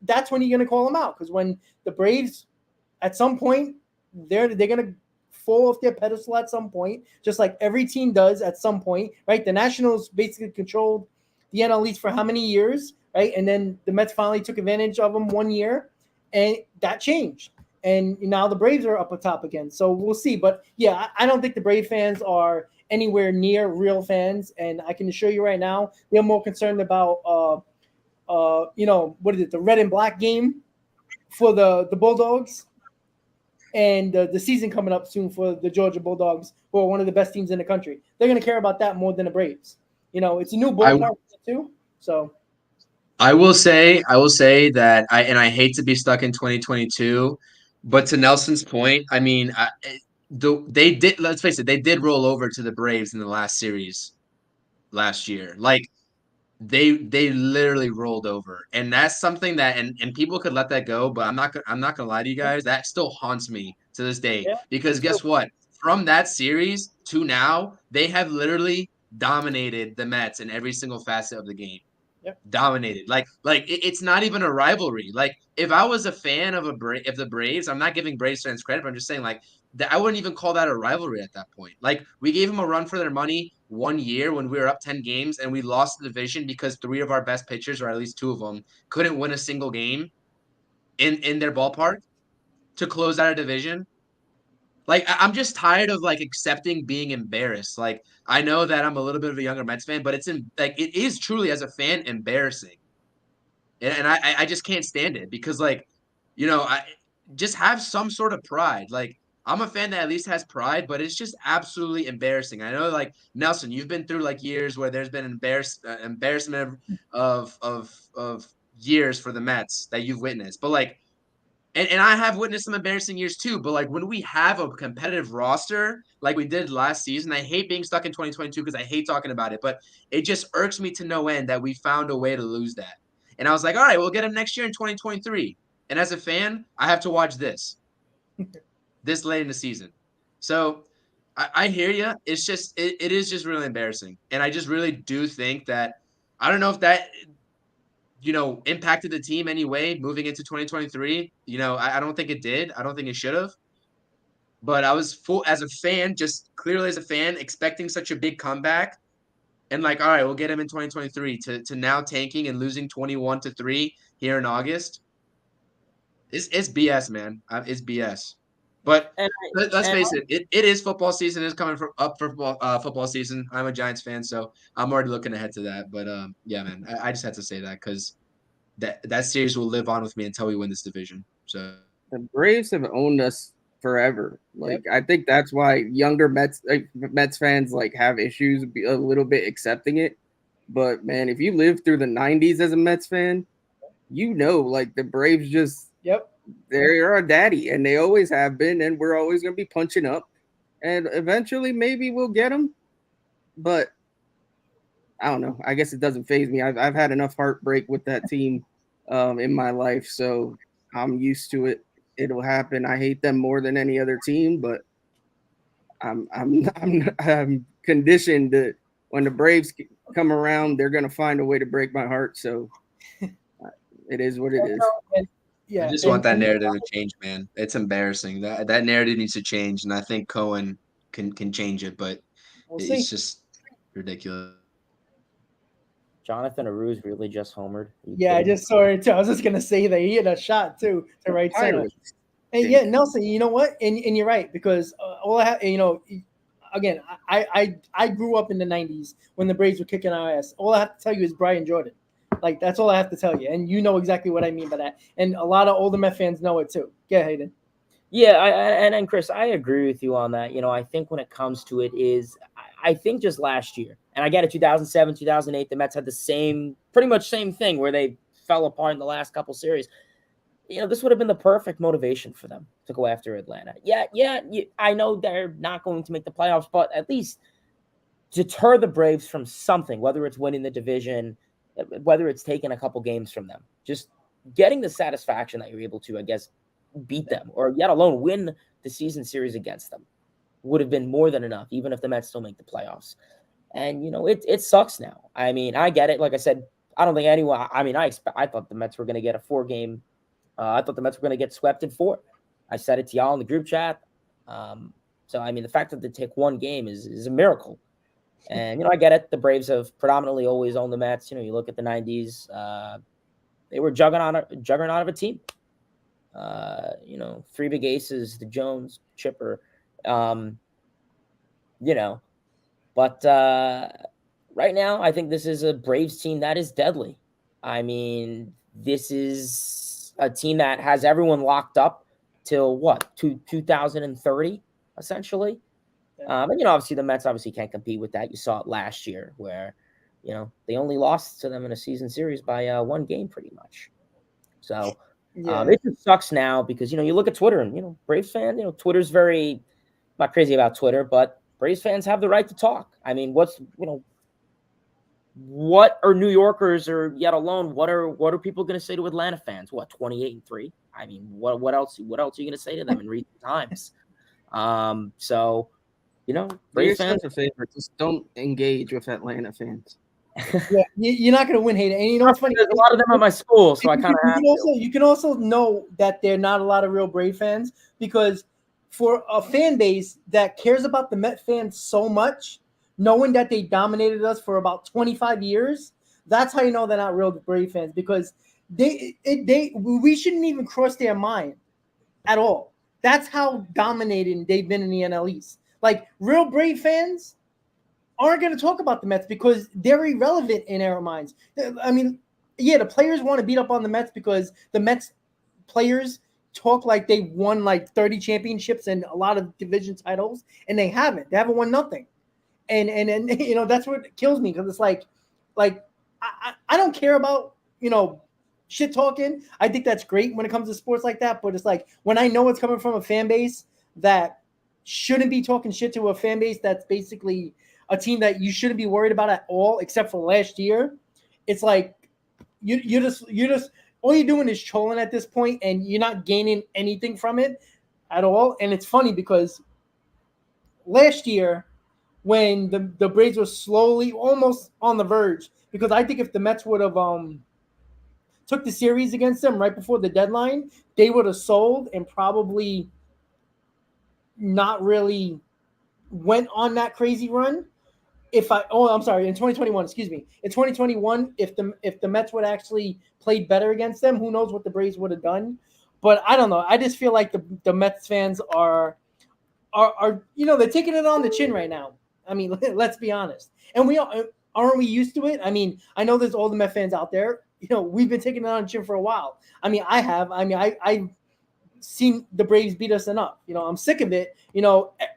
that's when you're gonna call them out, because when the Braves at some point they're gonna fall off their pedestal at some point, just like every team does at some point, right? The Nationals basically controlled the NL East for how many years, right? And then the Mets finally took advantage of them one year, and that changed. And now the Braves are up atop again. So we'll see. But yeah, I don't think the Brave fans are anywhere near real fans. And I can assure you right now, they're more concerned about, what is it, the red and black game for the Bulldogs, and the season coming up soon for the Georgia Bulldogs, who are one of the best teams in the country. They're going to care about that more than the Braves. It's a new ballpark too. So I will say that I hate to be stuck in 2022, but to Nelson's point, I mean, they did. Let's face it, they did roll over to the Braves in the last series last year. Like they literally rolled over, and that's something that and people could let that go, but I'm not gonna lie to you guys, that still haunts me to this day, yeah, because guess what? From that series to now, they have literally dominated the Mets in every single facet of the game. Yep. Dominated. It's not even a rivalry. Like, if I was a fan of the Braves, I'm not giving Braves fans credit, but I'm just saying, like, that I wouldn't even call that a rivalry at that point. Like, we gave them a run for their money one year when we were up 10 games, and we lost the division because 3 of our best pitchers, or at least 2 of them, couldn't win a single game in their ballpark to close out a division. Like, I'm just tired of like accepting being embarrassed. Like, I know that I'm a little bit of a younger Mets fan, but it is truly, as a fan, embarrassing. And I just can't stand it, because, like, I just have some sort of pride. Like, I'm a fan that at least has pride, but it's just absolutely embarrassing. I know, like, Nelson, you've been through like years where there's been embarrassment of years for the Mets that you've witnessed, but like, and I have witnessed some embarrassing years too. But like, when we have a competitive roster like we did last season, I hate being stuck in 2022 because I hate talking about it, but it just irks me to no end that we found a way to lose that. And I was like, all right, we'll get him next year in 2023. And as a fan, I have to watch this late in the season. So I hear you. It's just it is just really embarrassing. And I just really do think that, I don't know if that impacted the team anyway moving into 2023. I don't think it did. I don't think it should have. But I was full as a fan, just clearly as a fan, expecting such a big comeback. And like, all right, we'll get him in 2023, to now tanking and losing 21-3 here in August. It's BS, man. It's BS. But let's face it, it is football season. It's coming up for football season. I'm a Giants fan, so I'm already looking ahead to that. But yeah, man, I just had to say that because that series will live on with me until we win this division. So The Braves have owned us forever. Like, I think that's why younger Mets fans like have issues a little bit accepting it. But man, if you lived through the '90s as a Mets fan, like the Braves just they're our daddy, and they always have been, and we're always gonna be punching up, and eventually maybe we'll get them. But I don't know. I guess it doesn't faze me. I've had enough heartbreak with that team in my life, so I'm used to it. It'll happen. I hate them more than any other team, but I'm conditioned that when the Braves come around, they're gonna find a way to break my heart. So it is what it is. Yeah, I just want that narrative to change, man. It's embarrassing. That narrative needs to change, and I think Cohen can change it, but it's just ridiculous. Jonathan Aruz really just homered. Are you Yeah, I kidding? just saw it too. I was just gonna say that he hit a shot too to right center. Pirates. And yeah, Nelson, you know what? And you're right, because all I have, again, I grew up in the '90s when the Braves were kicking our ass. All I have to tell you is Brian Jordan. Like, that's all I have to tell you, and you know exactly what I mean by that. And a lot of older Met fans know it too. Yeah, Hayden. Yeah, and Chris, I agree with you on that. I think when it comes to it is, I think just last year, and I get it, 2007, 2008, the Mets had the pretty much same thing where they fell apart in the last couple series. This would have been the perfect motivation for them to go after Atlanta. Yeah, I know they're not going to make the playoffs, but at least deter the Braves from something, whether it's winning the division, whether it's taking a couple games from them. Just getting the satisfaction that you're able to, I guess, beat them, or yet alone win the season series against them, would have been more than enough, even if the Mets still make the playoffs. And, it sucks now. I mean, I get it. Like I said, I don't think anyone, I thought the Mets were going to get a 4-game. I thought the Mets were going to get swept in 4. I said it to y'all in the group chat. So, I mean, the fact that they take 1 game is a miracle. And, I get it. The Braves have predominantly always owned the Mets. You look at the 90s. They were juggernaut of a team. 3 big aces, the Jones, Chipper. But right now, I think this is a Braves team that is deadly. I mean, this is a team that has everyone locked up till 2030, essentially. And obviously the Mets can't compete with that. You saw it last year where, they only lost to them in a season series by 1 game, pretty much. So it just sucks now because you look at Twitter and Braves fan, Twitter's very not crazy about Twitter, but Braves fans have the right to talk. I mean, what are New Yorkers, or yet alone what are people going to say to Atlanta fans? 28-3? I mean, what else are you going to say to them in recent times? So Braves fans, a favor, just don't engage with Atlanta fans. Yeah, you're not gonna win, Hayden. And you know what's funny? There's a lot of them at my school, so I kind of have to. You can also know that there are not a lot of real Brave fans, because for a fan base that cares about the Met fans so much, knowing that they dominated us for about 25 years, that's how you know they're not real Brave fans, because we shouldn't even cross their mind at all. That's how dominating they've been in the NL East. Like, real Brave fans aren't going to talk about the Mets because they're irrelevant in our minds. I mean, yeah, the players want to beat up on the Mets because the Mets players talk like they won like 30 championships and a lot of division titles, and they haven't. They haven't won nothing. And that's what kills me, because it's like I don't care about, shit talking. I think that's great when it comes to sports like that, but it's like when I know it's coming from a fan base that shouldn't be talking shit to a fan base that's basically a team that you shouldn't be worried about at all, except for last year. It's like you're just all you're doing is trolling at this point, and you're not gaining anything from it at all. And it's funny because last year, when the Braves were slowly almost on the verge, because I think if the Mets would have took the series against them right before the deadline, they would have sold and probably not really went on that crazy run. In 2021, excuse me. In 2021, if the Mets would actually played better against them, who knows what the Braves would have done. But I don't know. I just feel like the Mets fans are they're taking it on the chin right now. I mean, let's be honest. And aren't we used to it? I mean, I know there's all the Mets fans out there. We've been taking it on the chin for a while. I mean, I have. I mean, I've seen the Braves beat us enough. I'm sick of it.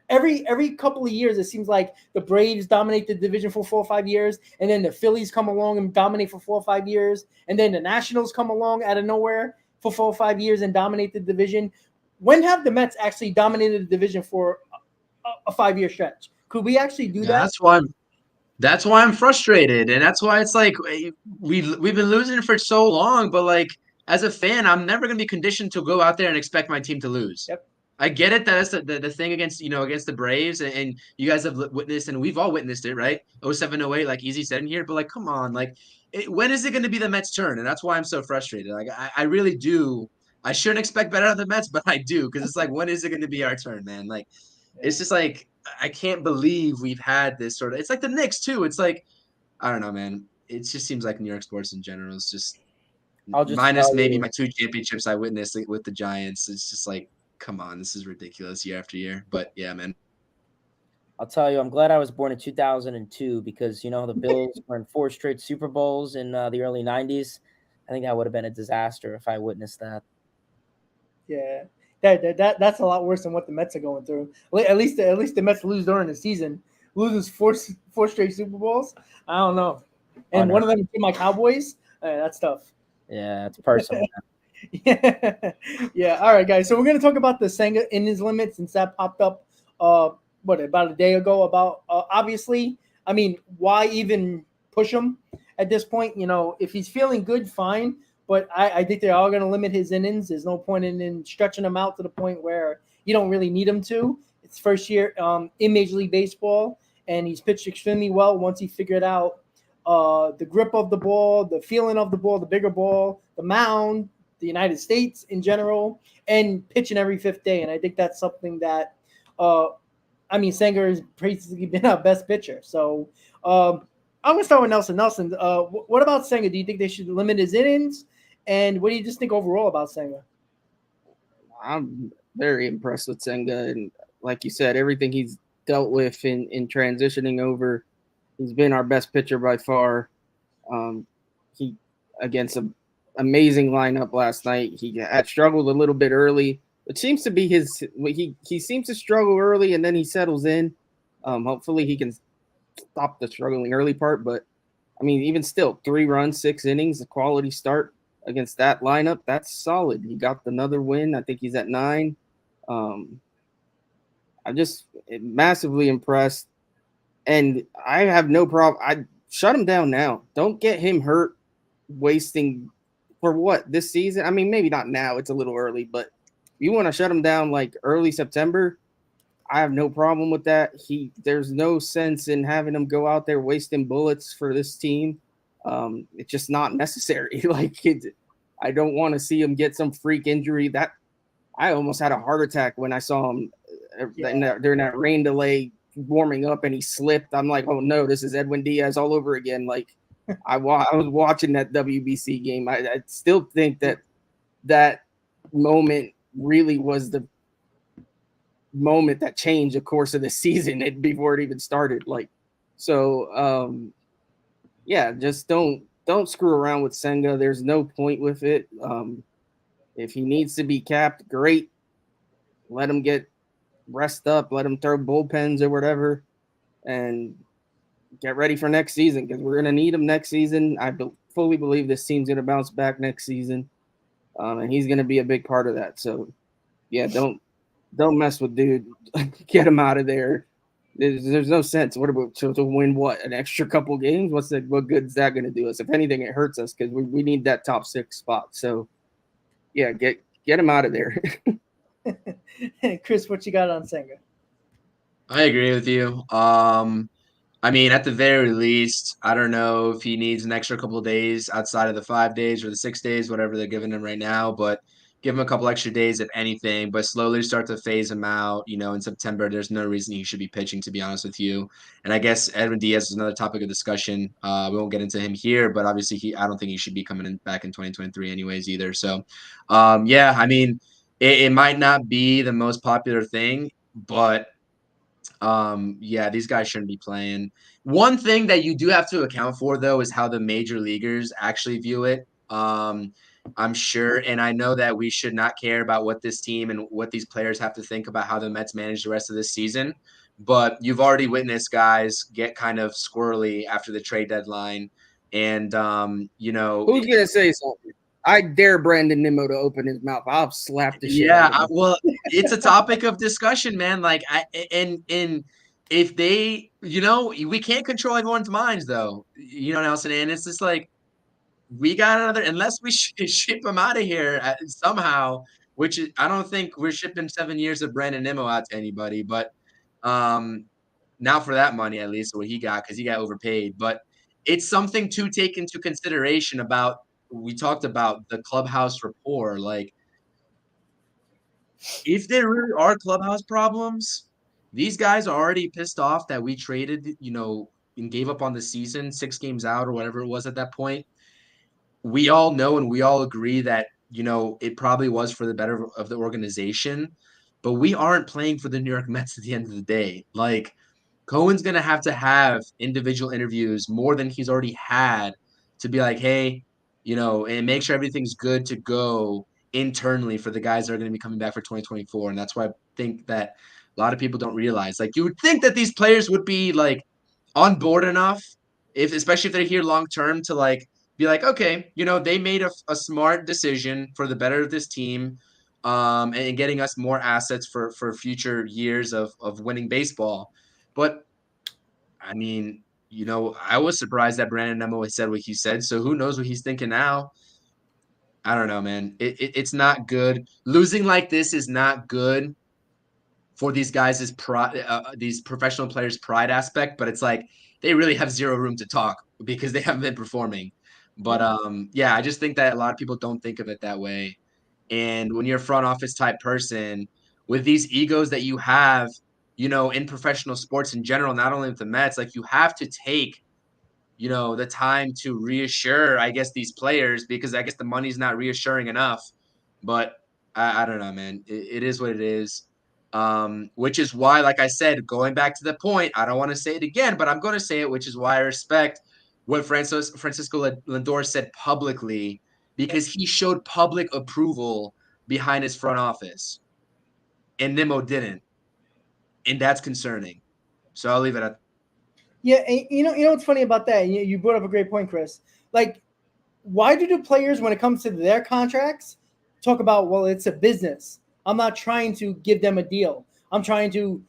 Every couple of years, it seems like the Braves dominate the division for 4 or 5 years, and then the Phillies come along and dominate for 4 or 5 years, and then the Nationals come along out of nowhere for 4 or 5 years and dominate the division. When have the Mets actually dominated the division for a 5-year stretch? Could we actually do that? That's why I'm frustrated, and that's why it's like we've been losing for so long. But like, as a fan, I'm never gonna be conditioned to go out there and expect my team to lose. Yep. I get it. That's the thing against the Braves, and you guys have witnessed, and we've all witnessed it, right? 07, 08, like easy said in here, but like, come on, like, when is it going to be the Mets' turn? And that's why I'm so frustrated. Like, I really do. I shouldn't expect better out of the Mets, but I do, because it's like, when is it going to be our turn, man? Like, it's just like I can't believe we've had this sort of. It's like the Knicks too. It's like, I don't know, man. it just seems like New York sports in general is just I'll just minus tell maybe you. my 2 championships I witnessed with the Giants. It's just like, come on, this is ridiculous year after year. But yeah, man. I'll tell you, I'm glad I was born in 2002 because the Bills were in 4 straight Super Bowls in the early 90s. I think that would have been a disaster if I witnessed that. Yeah, that's a lot worse than what the Mets are going through. At least the Mets lose during the season, loses four straight Super Bowls. I don't know, and one of them to my Cowboys. That's tough. Yeah, it's personal. Yeah, yeah. All right, guys. So we're gonna talk about the Senga in his limit since that popped up. About a day ago? About obviously, I mean, why even push him at this point? If he's feeling good, fine. But I think they're all going to limit his innings. There's no point in stretching him out to the point where you don't really need him to. It's first year in Major League Baseball, and he's pitched extremely well once he figured out the grip of the ball, the feeling of the ball, the bigger ball, the mound, the United States in general, and pitching every fifth day. And I think that's something that, Sanger has basically been our best pitcher. So I'm going to start with Nelson. Nelson, what about Sanger? Do you think they should limit his innings? And what do you just think overall about Sanger? I'm very impressed with Senga, and like you said, everything he's dealt with in transitioning over, he's been our best pitcher by far. He against an amazing lineup last night. He had struggled a little bit early. It seems to be he seems to struggle early and then he settles in. Hopefully he can stop the struggling early part, but I mean, even still, 3 runs, 6 innings, a quality start against that lineup. That's solid. He got another win. I think he's at 9. I'm just massively impressed, and I have no problem. I shut him down now. Don't get him hurt, wasting for what this season. I mean, maybe not now. It's a little early, but if you want to shut him down like early September, I have no problem with that. There's no sense in having him go out there wasting bullets for this team. It's just not necessary. I don't want to see him get some freak injury. That I almost had a heart attack when I saw him during that rain delay warming up and he slipped. I'm like, oh no, this is Edwin Diaz all over again. Like I was watching that WBC game. I still think that moment really was the moment that changed the course of the season before it even started. Just don't screw around with Senga. There's no point with it. If he needs to be capped, great. Let him get rest up. Let him throw bullpens or whatever, and get ready for next season because we're gonna need him next season. I fully believe this team's gonna bounce back next season, and he's gonna be a big part of that. So, yeah, don't mess with dude. Get him out of there. There's no sense. What about to win an extra couple games? What good is that going to do us? If anything, it hurts us because we need that top 6 spot. So, yeah, get him out of there. Chris, what you got on Senga? I agree with you. I mean, at the very least, I don't know if he needs an extra couple of days outside of the 5 days or the 6 days, whatever they're giving him right now, but give him a couple extra days if anything, but slowly start to phase him out. In September, there's no reason he should be pitching, to be honest with you. And I guess Edwin Diaz is another topic of discussion. We won't get into him here, but obviously I don't think he should be coming back in 2023 anyways either. So, yeah, I mean, it might not be the most popular thing, but yeah, these guys shouldn't be playing. One thing that you do have to account for though is how the major leaguers actually view it. I'm sure, and I know that we should not care about what this team and what these players have to think about how the Mets manage the rest of this season. But you've already witnessed guys get kind of squirrely after the trade deadline, and Who's gonna say something? I dare Brandon Nimmo to open his mouth. I'll slap the shit out of him. Well, it's a topic of discussion, man. Like, and if they, we can't control everyone's minds, though. Nelson, and it's just like we got another. Unless we ship him out of here somehow, which I don't think we're shipping 7 years of Brandon Nimmo out to anybody. But now for that money, at least what he got, because he got overpaid. But it's something to take into consideration about. We talked about the clubhouse rapport, like. If there really are clubhouse problems, these guys are already pissed off that we traded, and gave up on the season, 6 games out or whatever it was at that point. We all know and we all agree that, it probably was for the better of the organization, but we aren't playing for the New York Mets at the end of the day. Like, Cohen's going to have individual interviews more than he's already had to be like, hey, and make sure everything's good to go internally for the guys that are going to be coming back for 2024. And that's why I think that a lot of people don't realize, like, you would think that these players would be like on board enough, especially if they're here long term, to like be like, okay, they made a smart decision for the better of this team, and getting us more assets for future years of winning baseball. But I mean, I was surprised that Brandon Nemo said what he said. So who knows what he's thinking now? I don't know, man. It's not good. Losing like this is not good for these guys' pride, these professional players' pride aspect. But it's like they really have zero room to talk because they haven't been performing. But yeah, I just think that a lot of people don't think of it that way. And when you're a front office type person with these egos that you have, in professional sports in general, not only with the Mets, like you have to take, the time to reassure, I guess, these players, because I guess the money's not reassuring enough. But I don't know, man. It is what it is. Which is why, like I said, going back to the point, I don't want to say it again, but I'm going to say it, which is why I respect what Francisco Lindor said publicly, because he showed public approval behind his front office, and Nimmo didn't, and that's concerning. So I'll leave it at. Yeah, and you know what's funny about that? You brought up a great point, Chris. Like, why do the players, when it comes to their contracts, talk about, well, it's a business. I'm not trying to give them a deal. I'm trying to,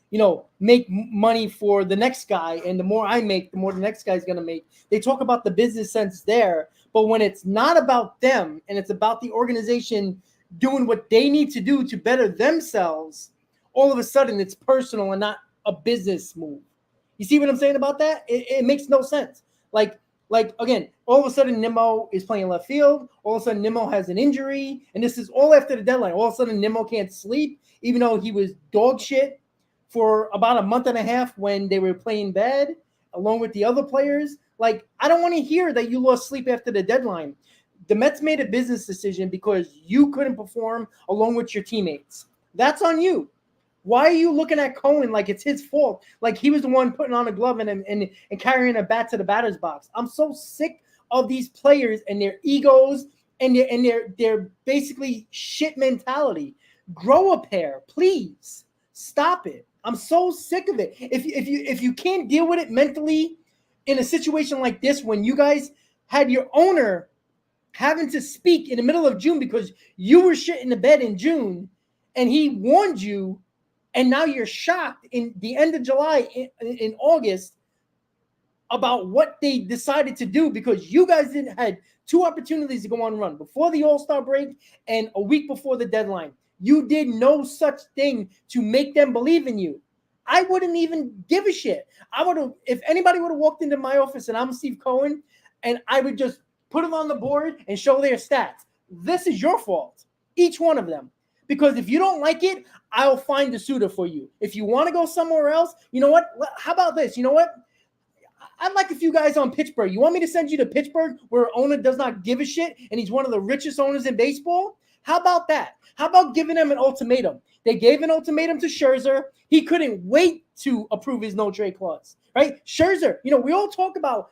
make money for the next guy, and the more I make, the more the next guy's gonna make. They talk about the business sense there, but when it's not about them and it's about the organization doing what they need to do to better themselves, all of a sudden it's personal and not a business move. You see what I'm saying about that? It makes no sense. Like again, all of a sudden Nimmo is playing left field. All of a sudden Nimmo has an injury, and this is all after the deadline. All of a sudden Nimmo can't sleep, even though he was dog shit for about a month and a half when they were playing bad, along with the other players. Like, I don't want to hear that you lost sleep after the deadline. The Mets made a business decision because you couldn't perform along with your teammates. That's on you. Why are you looking at Cohen like it's his fault? Like he was the one putting on a glove and carrying a bat to the batter's box. I'm so sick of these players and their egos and their basically shit mentality. Grow a pair, please. Stop it. I'm so sick of it. If you can't deal with it mentally in a situation like this, when you guys had your owner having to speak in the middle of June because you were shit in the bed in June, and he warned you. And now you're shocked in the end of July, in August, about what they decided to do because you guys had 2 opportunities to go on run before the All-Star break and a week before the deadline. You did no such thing to make them believe in you. I wouldn't even give a shit. I would have, if anybody would have walked into my office and I'm Steve Cohen, and I would just put them on the board and show their stats. This is your fault, each one of them. Because if you don't like it, I'll find a suitor for you. If you want to go somewhere else, you know what? How about this? You know what? I'd like a few guys on Pittsburgh. You want me to send you to Pittsburgh where an owner does not give a shit and he's one of the richest owners in baseball? How about that? How about giving them an ultimatum? They gave an ultimatum to Scherzer. He couldn't wait to approve his no-trade clause, right? Scherzer, we all talk about,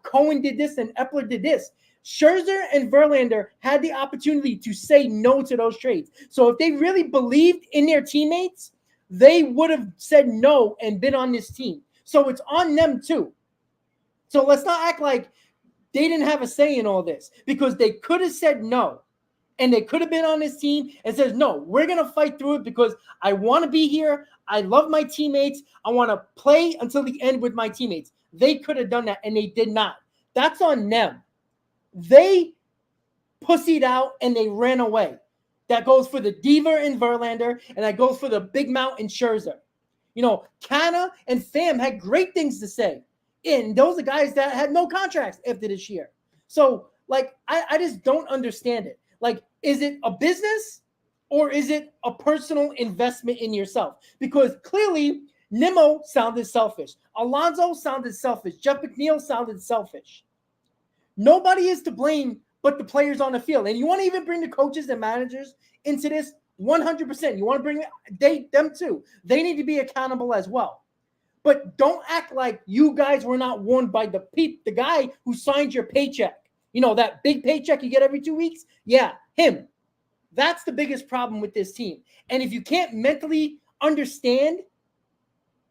Cohen did this and Epler did this. Scherzer and Verlander had the opportunity to say no to those trades. So if they really believed in their teammates, they would have said no and been on this team. So it's on them too. So let's not act like they didn't have a say in all this, because they could have said no. And they could have been on this team and says, no, we're going to fight through it because I want to be here. I love my teammates. I want to play until the end with my teammates. They could have done that, and they did not. That's on them. They pussied out and they ran away. That goes for the Diva and Verlander, and that goes for the Big Mount and Scherzer. Canna and Pham had great things to say. And those are guys that had no contracts after this year. So, I just don't understand it. Is it a business or is it a personal investment in yourself? Because clearly Nimmo sounded selfish. Alonso sounded selfish. Jeff McNeil sounded selfish. Nobody is to blame but the players on the field. And you want to even bring the coaches and managers into this 100%. You want to bring them too. They need to be accountable as well. But don't act like you guys were not warned by the guy who signed your paycheck. You know, that big paycheck you get every 2 weeks? Yeah, him. That's the biggest problem with this team. And if you can't mentally understand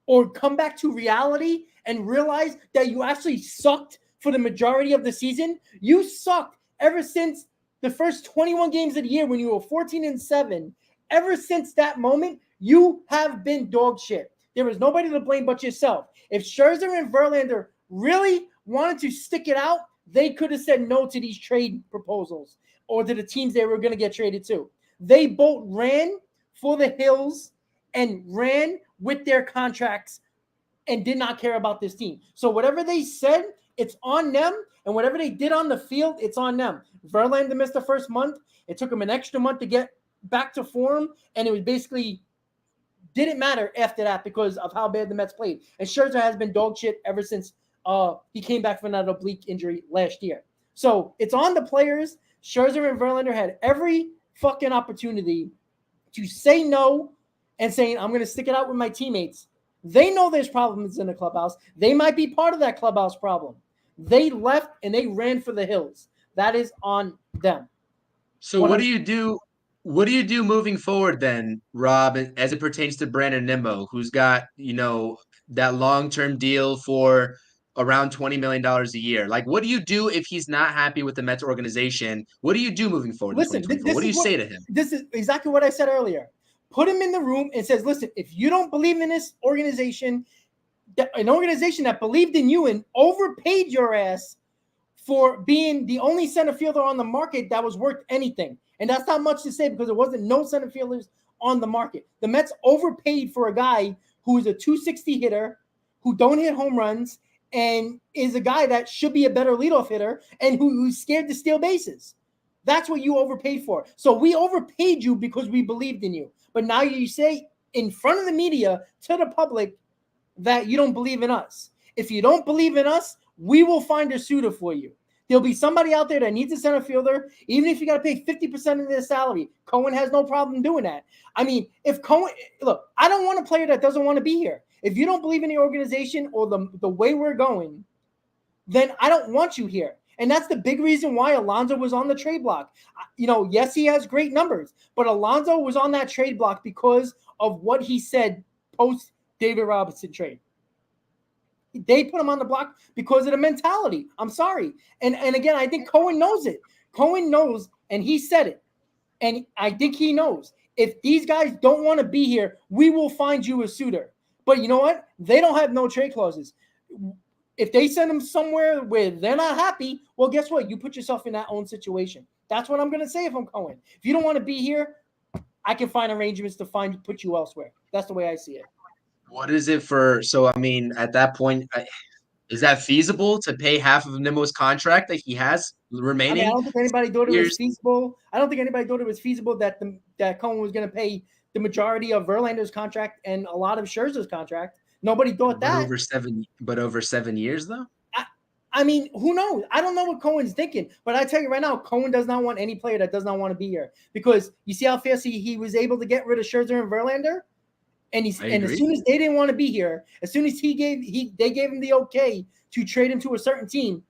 or come back to reality and realize that you actually sucked for the majority of the season, you sucked ever since the first 21 games of the year when you were 14-7. Ever since that moment, you have been dog shit. There is nobody to blame but yourself. If Scherzer and Verlander really wanted to stick it out, they could have said no to these trade proposals or to the teams they were going to get traded to. They both ran for the hills and ran with their contracts and did not care about this team. So whatever they said, it's on them. And whatever they did on the field, it's on them. Verlander missed the first month. It took him an extra month to get back to form. And it was basically didn't matter after that because of how bad the Mets played. And Scherzer has been dog shit ever since he came back from that oblique injury last year. So it's on the players. Scherzer and Verlander had every fucking opportunity to say no and saying, I'm going to stick it out with my teammates. They know there's problems in the clubhouse. They might be part of that clubhouse problem. They left and they ran for the hills. That is on them. So what do you do? What do you do moving forward then, Rob, as it pertains to Brandon Nimmo, who's got, that long-term deal for around $20 million a year? Like, what do you do if he's not happy with the Mets organization? What do you do moving forward in 2024? What do you say to him? This is exactly what I said earlier. Put him in the room and says, listen, if you don't believe in this organization, an organization that believed in you and overpaid your ass for being the only center fielder on the market that was worth anything. And that's not much to say because there wasn't no center fielders on the market. The Mets overpaid for a guy who is a 260 hitter, who don't hit home runs, and is a guy that should be a better leadoff hitter and who's scared to steal bases. That's what you overpaid for. So we overpaid you because we believed in you. But now you say in front of the media to the public that you don't believe in us. If you don't believe in us, we will find a suitor for you. There'll be somebody out there that needs a center fielder, even if you got to pay 50% of their salary. Cohen has no problem doing that. I mean, if Cohen, look, I don't want a player that doesn't want to be here. If you don't believe in the organization or the way we're going, then I don't want you here. And that's the big reason why Alonso was on the trade block. Yes, he has great numbers, but Alonso was on that trade block because of what he said post David Robinson trade. They put him on the block because of the mentality. I'm sorry. And again, I think Cohen knows it. Cohen knows, and he said it. And I think he knows. If these guys don't want to be here, we will find you a suitor. But you know what? They don't have no trade clauses. If they send them somewhere where they're not happy, well, guess what? You put yourself in that own situation. That's what I'm going to say if I'm Cohen. If you don't want to be here, I can find arrangements to put you elsewhere. That's the way I see it. What is it for? So, I mean, at that point, is that feasible to pay half of Nimmo's contract that he has remaining? I don't think anybody thought it was feasible. I don't think anybody thought it was feasible that Cohen was going to pay the majority of Verlander's contract and a lot of Scherzer's contract. Nobody thought that. Over 7 years, though? I mean, who knows? I don't know what Cohen's thinking, but I tell you right now, Cohen does not want any player that does not want to be here because you see how fast he was able to get rid of Scherzer and Verlander? And as soon as they didn't want to be here, as soon as they gave him the okay to trade him to a certain team,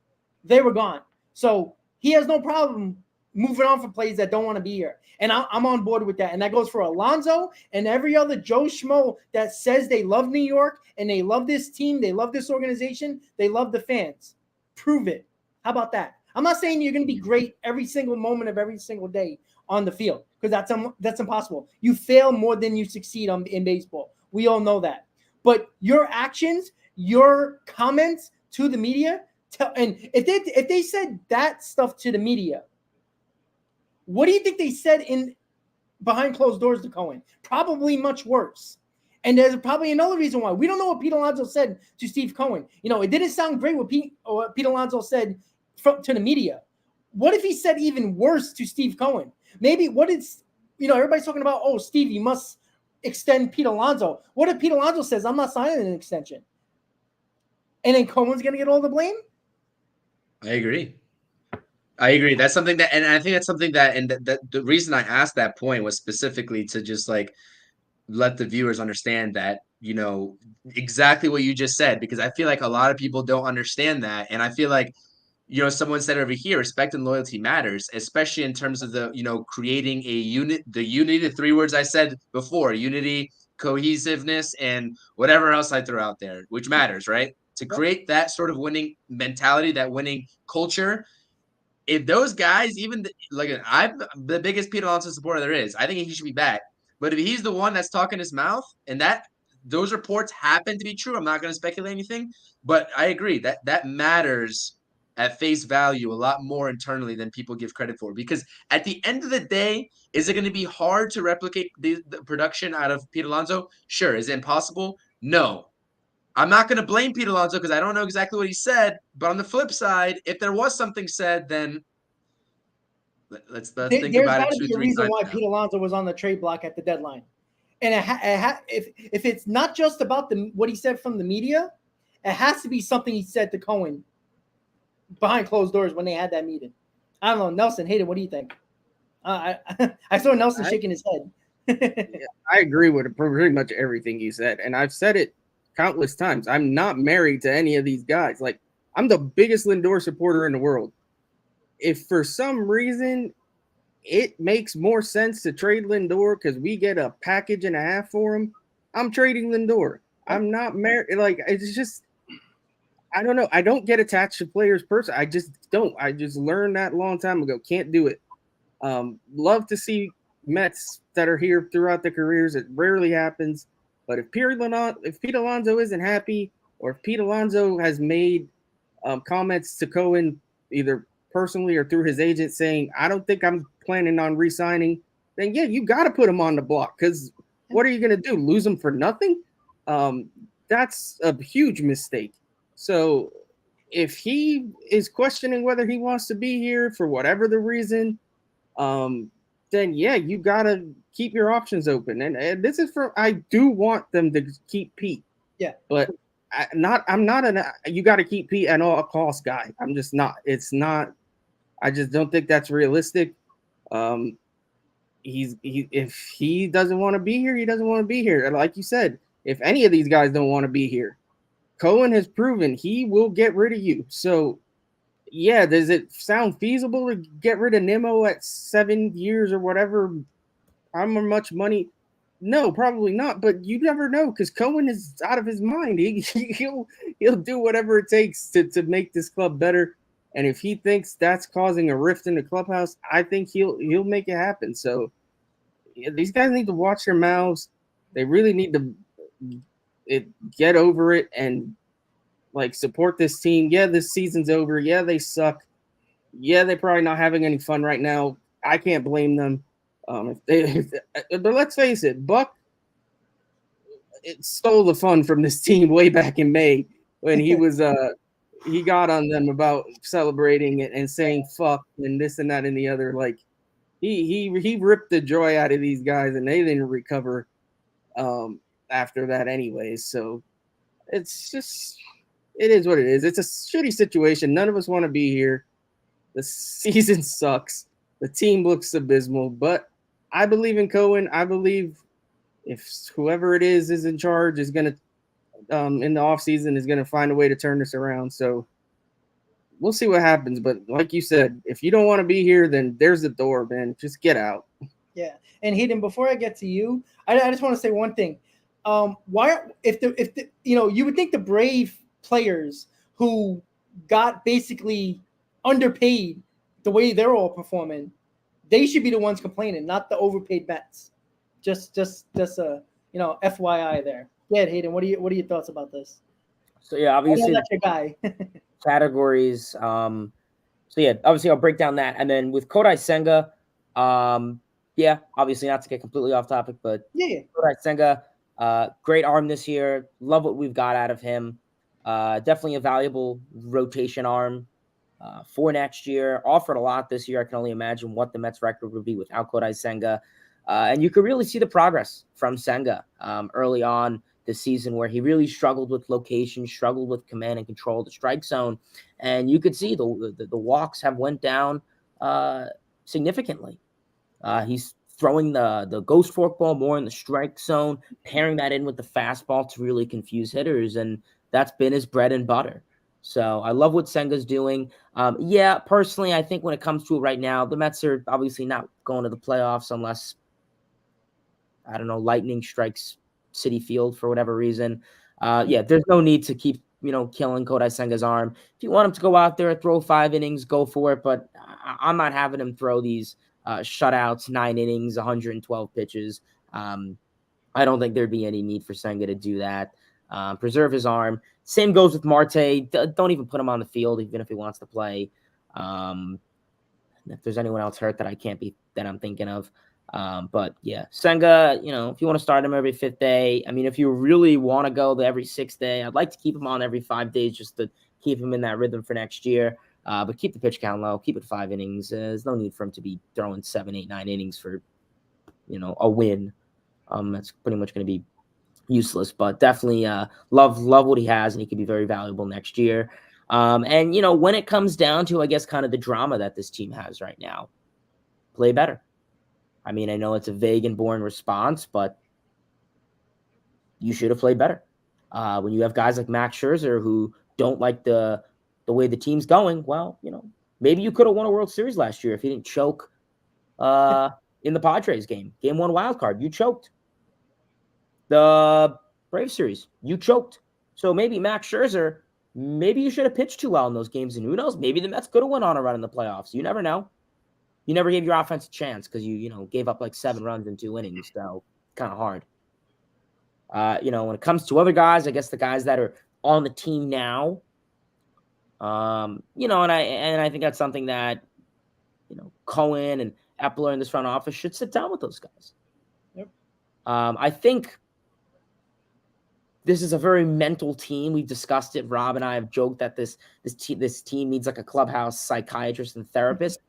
they were gone. So he has no problem moving on for players that don't want to be here. And I'm on board with that. And that goes for Alonso and every other Joe Schmo that says they love New York and they love this team, they love this organization, they love the fans. Prove it. How about that? I'm not saying you're going to be great every single moment of every single day on the field because that's impossible. You fail more than you succeed in baseball. We all know that. But your actions, your comments to the media, and if they said that stuff to the media, what do you think they said in behind closed doors to Cohen? Probably much worse. And there's probably another reason why. We don't know what Pete Alonso said to Steve Cohen. It didn't sound great what Pete Alonso said to the media. What if he said even worse to Steve Cohen? Maybe everybody's talking about, Steve, you must extend Pete Alonso. What if Pete Alonso says, I'm not signing an extension? And then Cohen's going to get all the blame? I agree. That's something that, and I think that's something that, and that the reason I asked that point was specifically to just like let the viewers understand that, exactly what you just said, because I feel like a lot of people don't understand that. And I feel like, someone said over here, respect and loyalty matters, especially in terms of the, creating a unit, the unity, the three words I said before, unity, cohesiveness, and whatever else I threw out there, which matters, right? To create that sort of winning mentality, that winning culture. If those guys, even I'm the biggest Pete Alonso supporter there is, I think he should be back. But if he's the one that's talking his mouth, and that those reports happen to be true, I'm not going to speculate anything. But I agree that matters at face value a lot more internally than people give credit for. Because at the end of the day, is it going to be hard to replicate the production out of Pete Alonso? Sure. Is it impossible? No. I'm not going to blame Pete Alonso because I don't know exactly what he said. But on the flip side, if there was something said, then let's think There's about got it to 2, be a 3 reason times why now. Pete Alonso was on the trade block at the deadline. And if it's not just about what he said from the media, it has to be something he said to Cohen behind closed doors when they had that meeting. I don't know, Nelson, Hayden, what do you think? I saw Nelson shaking his head. Yeah, I agree with pretty much everything you said, and I've said it countless times. I'm not married to any of these guys. Like, I'm the biggest Lindor supporter in the world. If for some reason it makes more sense to trade Lindor because we get a package and a half for him, I'm trading Lindor. I'm not married. Like, it's just, I don't know. I don't get attached to players personally. I just don't. I just learned that a long time ago. Can't do it. Love to see Mets that are here throughout their careers. It rarely happens. But if Pete Alonso isn't happy, or if Pete Alonso has made comments to Cohen either personally or through his agent saying, I don't think I'm planning on re-signing, then yeah, you got to put him on the block, because what are you going to do? Lose him for nothing? That's a huge mistake. So if he is questioning whether he wants to be here for whatever the reason, then yeah, you got to keep your options open. And this is I do want them to keep Pete. Yeah. But I'm not you got to keep Pete at all cost guy. I'm just not. It's not. I just don't think that's realistic. If he doesn't want to be here, he doesn't want to be here. And like you said, if any of these guys don't want to be here, Cohen has proven he will get rid of you. So yeah, does it sound feasible to get rid of Nimmo at 7 years or whatever? How much money? No, probably not. But you never know, because Cohen is out of his mind. He'll do whatever it takes to make this club better. And if he thinks that's causing a rift in the clubhouse, I think he'll make it happen. So yeah, these guys need to watch their mouths. They really need to get over it and like support this team. Yeah, this season's over. Yeah, they suck. Yeah, they're probably not having any fun right now. I can't blame them. But let's face it, Buck stole the fun from this team way back in May when he was he got on them about celebrating it and saying fuck and this and that and the other. Like he ripped the joy out of these guys, and they didn't recover after that anyways. So it's just, it is what it is. It's a shitty situation. None of us want to be here. The season sucks. The team looks abysmal, but I believe in Cohen. I believe if whoever it is in charge is going to, in the offseason, is going to find a way to turn this around. So we'll see what happens. But like you said, if you don't want to be here, then there's the door, man. Just get out. Yeah. And Hayden, before I get to you, I just want to say one thing. Why, if the you would think the Brave players who got basically underpaid the way they're all performing, they should be the ones complaining, not the overpaid Mets. Just FYI there. Yeah, Hayden, what are your thoughts about this? So yeah, obviously that's your guy. categories. So yeah, obviously I'll break down that, and then with Kodai Senga, yeah, obviously not to get completely off topic, but yeah. Kodai Senga, great arm this year. Love what we've got out of him. Definitely a valuable rotation arm for next year. Offered a lot this year. I can only imagine what the Mets record would be without Kodai Senga. And you could really see the progress from Senga early on this season, where he really struggled with location, struggled with command and control of the strike zone. And you could see the walks have went down significantly. He's throwing the ghost forkball more in the strike zone, pairing that in with the fastball to really confuse hitters. And that's been his bread and butter. So I love what Senga's doing. Yeah, personally, I think when it comes to it right now, the Mets are obviously not going to the playoffs unless, I don't know, lightning strikes Citi Field for whatever reason. Yeah, there's no need to keep, killing Kodai Senga's arm. If you want him to go out there, throw 5 innings, go for it. But I'm not having him throw these shutouts, 9 innings, 112 pitches. I don't think there'd be any need for Senga to do that. Preserve his arm. Same goes with Marte. Don't even put him on the field, even if he wants to play. If there's anyone else hurt that I'm thinking of. But yeah, Senga, if you want to start him every 5th day, I mean, if you really want to go every 6th day, I'd like to keep him on every 5 days just to keep him in that rhythm for next year. But keep the pitch count low, keep it 5 innings. There's no need for him to be throwing 7, 8, 9 innings for, a win. That's pretty much going to be useless, but definitely love what he has, and he could be very valuable next year. And, when it comes down to, I guess, kind of the drama that this team has right now, play better. I mean, I know it's a vague and boring response, but you should have played better. When you have guys like Max Scherzer who don't like the way the team's going, well, maybe you could have won a World Series last year if you didn't choke in the Padres game. Game 1 wild card, you choked. The Brave series, you choked. So maybe Max Scherzer, maybe you should have pitched too well in those games, and who knows, maybe the Mets could have went on a run in the playoffs. You never know. You never gave your offense a chance because you gave up like 7 runs in 2 innings, so kind of hard. When it comes to other guys, I guess the guys that are on the team now, and I think that's something that Cohen and Epler in this front office should sit down with those guys. Yep. I think this is a very mental team. We've discussed it. Rob and I have joked that this team needs like a clubhouse psychiatrist and therapist.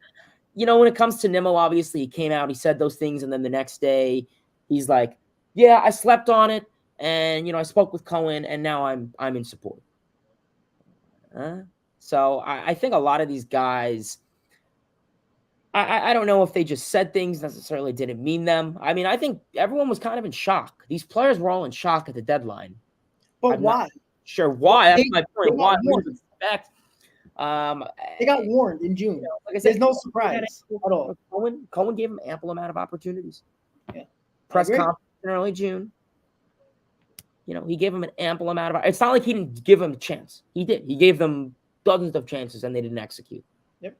When it comes to Nimmo, obviously he came out, he said those things, and then the next day he's like, "Yeah, I slept on it, and I spoke with Cohen, and now I'm in support." So I think a lot of these guys, I don't know if they just said things necessarily didn't mean them. I mean, I think everyone was kind of in shock. These players were all in shock at the deadline. But I'm why? not sure why. That's my point. Why? Expect. They got warned in June. Like I said, there's no surprise at all. Cohen gave him ample amount of opportunities. Yeah. Press conference in early June. He gave him an ample amount of. It's not like he didn't give him a chance. He did. He gave them dozens of chances, and they didn't execute. Yep.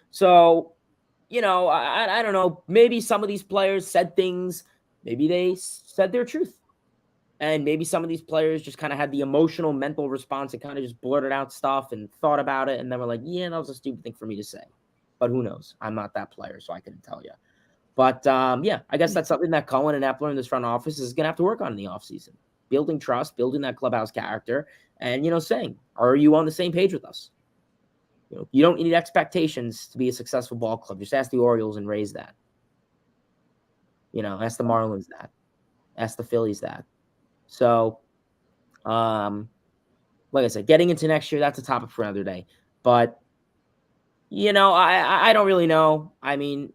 So, I don't know. Maybe some of these players said things. Maybe they said their truth. And maybe some of these players just kind of had the emotional, mental response and kind of just blurted out stuff and thought about it. And then were like, yeah, that was a stupid thing for me to say. But who knows? I'm not that player, so I couldn't tell you. But, yeah, I guess that's something that Cohen and Epler in this front office is going to have to work on in the offseason. Building trust, building that clubhouse character, and, saying, are you on the same page with us? You don't need expectations to be a successful ball club. Just ask the Orioles and raise that. Ask the Marlins that. Ask the Phillies that. So, like I said, getting into next year, that's a topic for another day. But, I don't really know. I mean,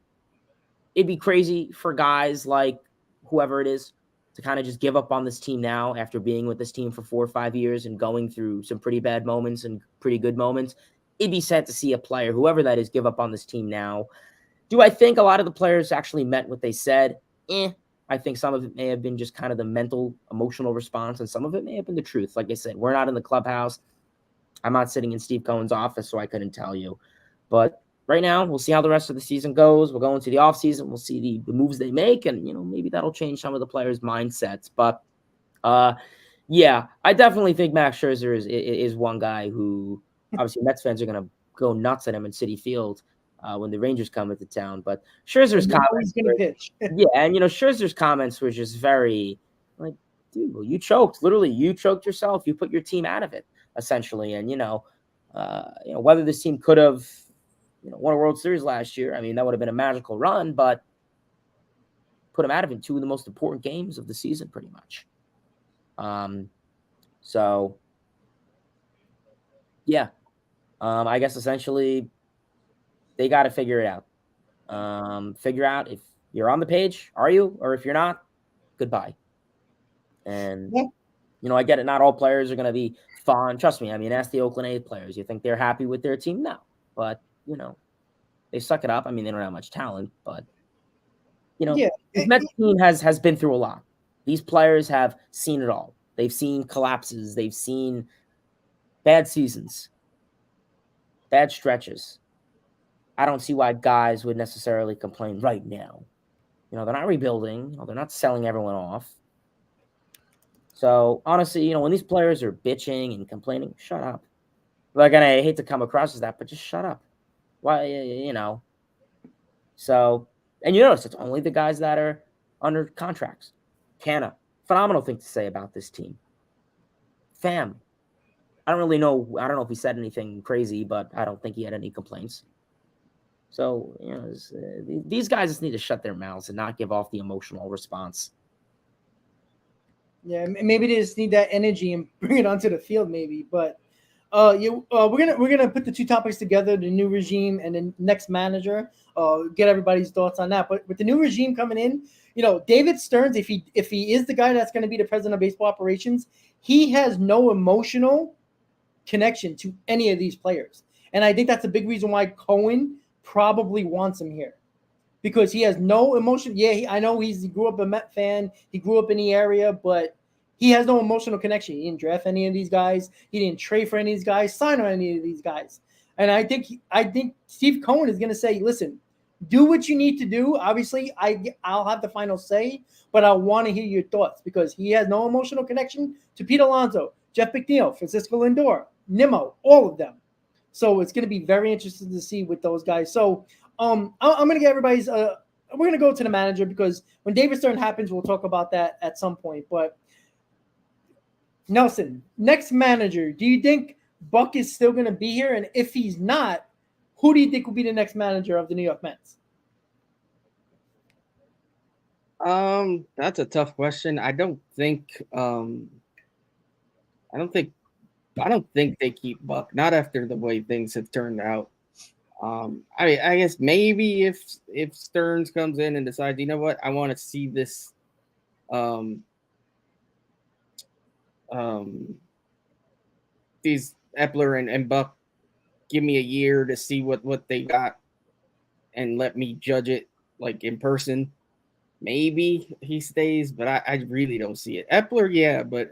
it'd be crazy for guys like whoever it is to kind of just give up on this team now after being with this team for 4 or 5 years and going through some pretty bad moments and pretty good moments. It'd be sad to see a player, whoever that is, give up on this team now. Do I think a lot of the players actually meant what they said? I think some of it may have been just kind of the mental, emotional response, and some of it may have been the truth. Like I said, we're not in the clubhouse. I'm not sitting in Steve Cohen's office, so I couldn't tell you. But right now, we'll see how the rest of the season goes. We'll go into the offseason. We'll see the moves they make, and, maybe that'll change some of the players' mindsets. But, yeah, I definitely think Max Scherzer is one guy who, obviously, Mets fans are going to go nuts at him in Citi Field when the Rangers come into town. But Scherzer's comments, yeah, and Scherzer's comments were just very like, dude, well, you choked. Literally, you choked yourself. You put your team out of it, essentially. And whether this team could have won a World Series last year, I mean, that would have been a magical run. But put him out of in two of the most important games of the season, pretty much. So yeah, I guess essentially they got to figure it out. Figure out if you're on the page, are you? Or if you're not, goodbye. And, I get it. Not all players are going to be fond. Trust me. I mean, ask the Oakland A players. You think they're happy with their team? No. But, they suck it up. I mean, they don't have much talent, but, this Mets team has been through a lot. These players have seen it all. They've seen collapses. They've seen bad seasons, bad stretches. I don't see why guys would necessarily complain right now. They're not rebuilding. They're not selling everyone off. So, honestly, when these players are bitching and complaining, shut up. Like, and I hate to come across as that, but just shut up. Why, So, and you notice it's only the guys that are under contracts. Canna, phenomenal thing to say about this team. Pham, I don't really know. I don't know if he said anything crazy, but I don't think he had any complaints. So, these guys just need to shut their mouths and not give off the emotional response. Yeah, maybe they just need that energy and bring it onto the field, maybe. But we're gonna put the two topics together: the new regime and the next manager. Get everybody's thoughts on that. But with the new regime coming in, David Stearns, if he is the guy that's going to be the president of baseball operations, he has no emotional connection to any of these players, and I think that's a big reason why Cohen probably wants him here, because he has no emotion. Yeah, I know he grew up a Met fan. He grew up in the area, but he has no emotional connection. He didn't draft any of these guys. He didn't trade for any of these guys, sign on any of these guys. And I think Steve Cohen is going to say, listen, do what you need to do. Obviously, I'll have the final say, but I want to hear your thoughts, because he has no emotional connection to Pete Alonso, Jeff McNeil, Francisco Lindor, Nimmo, all of them. So it's going to be very interesting to see with those guys. So I'm going to get everybody's we're going to go to the manager, because when David Stern happens, we'll talk about that at some point. But Nelson, next manager, do you think Buck is still going to be here? And if he's not, who do you think will be the next manager of the New York Mets? That's a tough question. I don't think they keep Buck, not after the way things have turned out. I guess maybe if Stearns comes in and decides, you know what, I want to see this these Epler and Buck give me a year to see what they got and let me judge it like in person, maybe he stays, but I really don't see it. Epler, yeah, but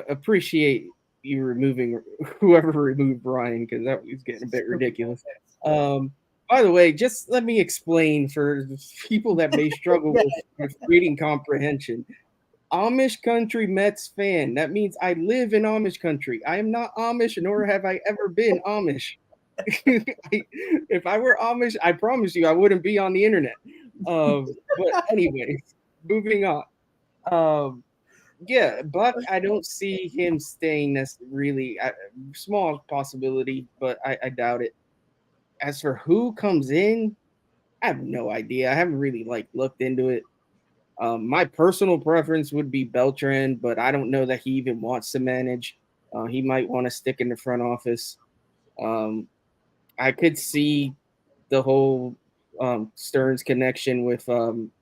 appreciate you removing whoever removed Brian, because that was getting a bit ridiculous. By the way, just let me explain for people that may struggle with reading comprehension. Amish country Mets fan. That means I live in Amish country. I am not Amish, nor have I ever been Amish. If I were Amish, I promise you I wouldn't be on the internet. But anyway, moving on. Yeah, Buck, I don't see him staying. That's really small possibility, but I doubt it. As for who comes in, I have no idea. I haven't really looked into it. My personal preference would be Beltran, but I don't know that he even wants to manage. He might want to stick in the front office. I could see the whole Stearns connection with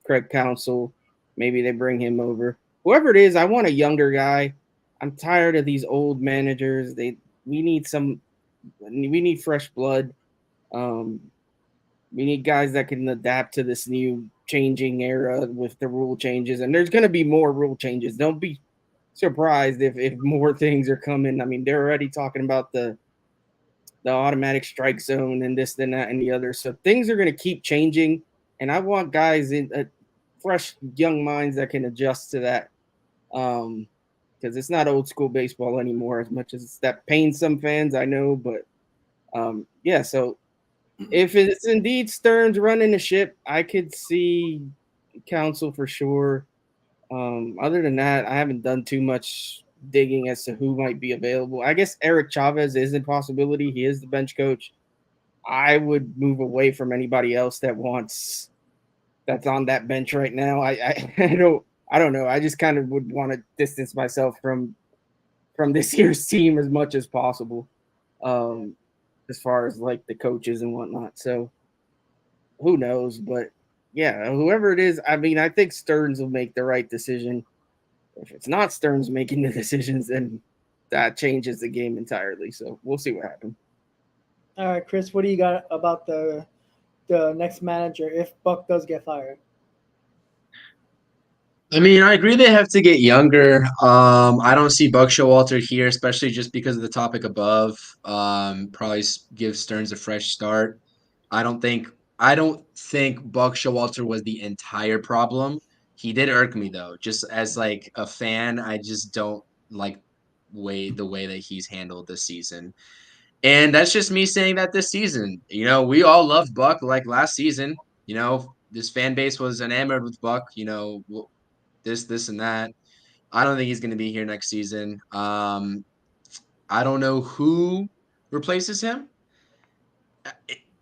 Craig Counsell. Maybe they bring him over. Whoever it is, I want a younger guy. I'm tired of these old managers. We need fresh blood. We need guys that can adapt to this new changing era with the rule changes. And there's going to be more rule changes. Don't be surprised if more things are coming. I mean, they're already talking about the automatic strike zone and this, and that, and the other. So things are going to keep changing. And I want guys in fresh young minds that can adjust to that. Because it's not old school baseball anymore, as much as that pains some fans, I know. But yeah, so if it's indeed Stearns running the ship, I could see Counsell for sure. Other than that, I haven't done too much digging as to who might be available. I guess Eric Chavez is a possibility. He is the bench coach. I would move away from anybody else that wants that's on that bench right now. I don't know. I just kind of would want to distance myself from this year's team as much as possible, as far as like the coaches and whatnot. So who knows? But yeah, whoever it is, I mean, I think Stearns will make the right decision. If it's not Stearns making the decisions, then that changes the game entirely. So we'll see what happens. All right, Chris, what do you got about the next manager if Buck does get fired? I mean, I agree they have to get younger. I don't see Buck Showalter here, especially just because of the topic above. Probably give Stearns a fresh start. I don't think I don't think Buck Showalter was the entire problem. He did irk me though, just as like a fan. I just don't like the way that he's handled this season. And that's just me saying that this season. We all loved Buck like last season. This fan base was enamored with Buck, this and that. I don't think he's going to be here next season. I don't know who replaces him.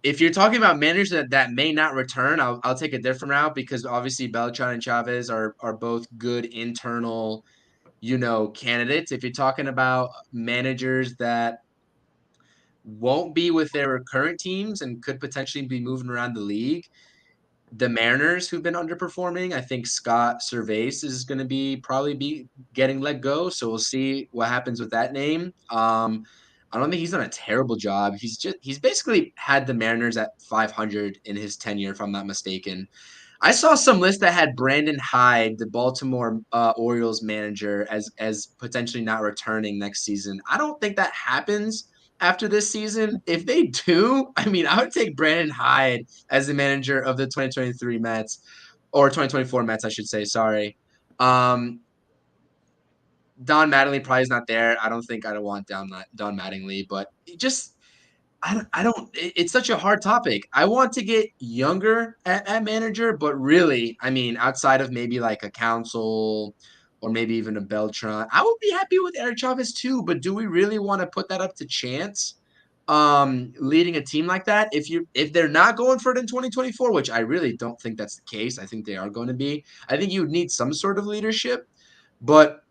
If you're talking about managers that may not return, I'll take a different route because obviously Beltran and Chavez are both good internal, candidates. If you're talking about managers that won't be with their current teams and could potentially be moving around the league, the Mariners who've been underperforming, I think Scott Servais is going to probably be getting let go. So we'll see what happens with that name. I don't think he's done a terrible job. He's basically had the Mariners at 500 in his tenure, if I'm not mistaken. I saw some list that had Brandon Hyde, the Baltimore Orioles manager, as potentially not returning next season. I don't think that happens after this season. If they do, I mean, I would take Brandon Hyde as the manager of the 2023 Mets or 2024 Mets, I should say. Sorry. Don Mattingly probably is not there. I don't want Don Mattingly, but just I don't. It's such a hard topic. I want to get younger at manager, but really, I mean, outside of maybe like a Council or maybe even a Beltran, I would be happy with Eric Chavez too. But do we really want to put that up to chance? Leading a team like that, if they're not going for it in 2024, which I really don't think that's the case. I think they are going to be. I think you would need some sort of leadership, but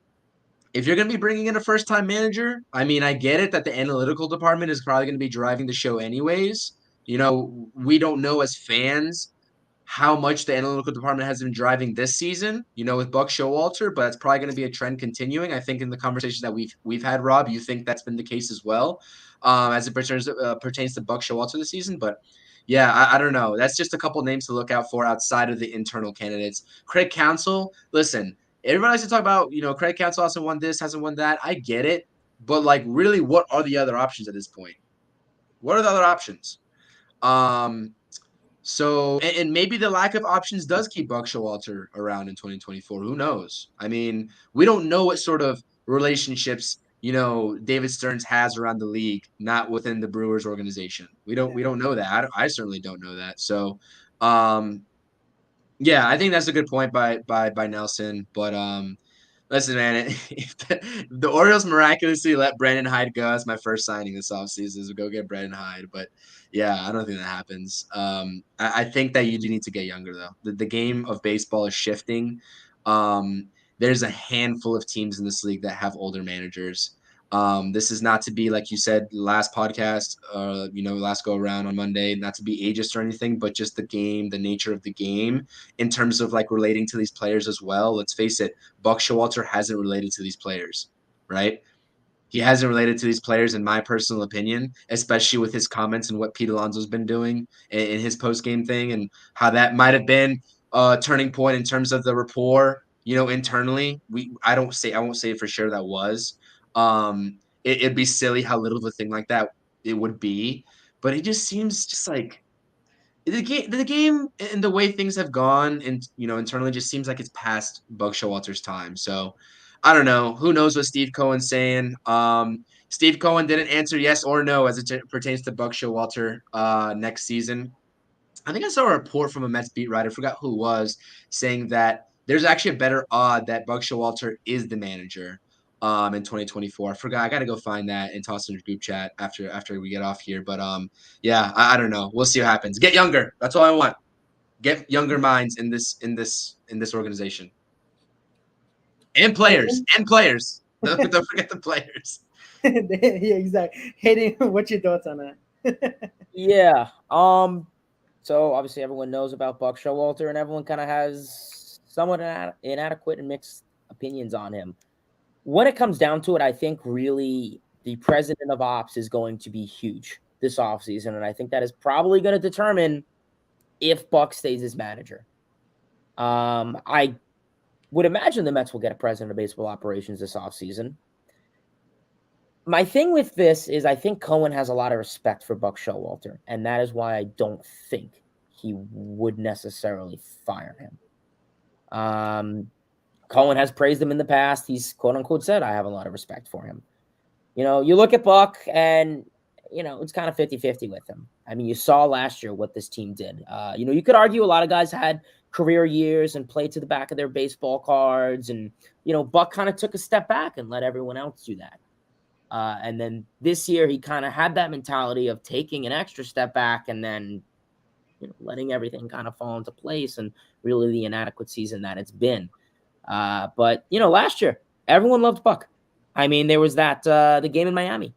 if you're going to be bringing in a first-time manager, I mean, I get it that the analytical department is probably going to be driving the show anyways. We don't know as fans how much the analytical department has been driving this season, with Buck Showalter, but it's probably going to be a trend continuing. I think in the conversations that we've had, Rob, you think that's been the case as well, as it pertains to Buck Showalter this season. But yeah, I don't know. That's just a couple names to look out for outside of the internal candidates. Craig Counsell, listen, everybody likes to talk about, Craig Counsell hasn't won this, hasn't won that. I get it. But like, really, what are the other options at this point? What are the other options? So, and maybe the lack of options does keep Buck Showalter around in 2024. Who knows? I mean, we don't know what sort of relationships, David Stearns has around the league, not within the Brewers organization. We don't know that. I certainly don't know that. So, yeah, I think that's a good point by Nelson. But listen, man, if the Orioles miraculously let Brandon Hyde go, that's my first signing this offseason is to go get Brandon Hyde. But yeah, I don't think that happens. I think that you do need to get younger, though. The game of baseball is shifting. There's a handful of teams in this league that have older managers. This is not to be, like you said, last podcast, last go around on Monday, not to be ageist or anything, but just the game, the nature of the game in terms of like relating to these players as well. Let's face it, Buck Showalter hasn't related to these players, right? He hasn't related to these players, in my personal opinion, especially with his comments and what Pete Alonso's been doing in his post game thing, and how that might have been a turning point in terms of the rapport, internally. I won't say for sure that was. It'd be silly how little of a thing like that it would be, but it just seems just like the game and the way things have gone and internally just seems like it's past Buck Showalter's time. So I don't know. Who knows what Steve Cohen's saying? Steve Cohen didn't answer yes or no as it pertains to Buck Showalter next season. I think I saw a report from a Mets beat writer, I forgot who it was, saying that there's actually a better odd that Buck Showalter is the manager in 2024. I forgot. I got to go find that and toss it in the group chat after we get off here. But yeah, I don't know. We'll see what happens. Get younger. That's all I want. Get younger minds in this organization. And players. Don't forget the players. Yeah, exactly. Hayden, what's your thoughts on that? Yeah. So obviously everyone knows about Buck Showalter, and everyone kind of has somewhat inadequate and mixed opinions on him. When it comes down to it, I think really the president of ops is going to be huge this offseason, and I think that is probably going to determine if Buck stays as manager. I would imagine the Mets will get a president of baseball operations this offseason. My thing with this is I think Cohen has a lot of respect for Buck Showalter, and that is why I don't think he would necessarily fire him. Cohen has praised him in the past. He's quote unquote said, I have a lot of respect for him. You know, you look at Buck and, you know, it's kind of 50-50 with him. I mean, you saw last year what this team did. You know, you could argue a lot of guys had career years and played to the back of their baseball cards. And, you know, Buck kind of took a step back and let everyone else do that. And then this year he kind of had that mentality of taking an extra step back and then, you know, letting everything kind of fall into place, and really the inadequate season that it's been. But, you know, last year, everyone loved Buck. I mean, there was that the game in Miami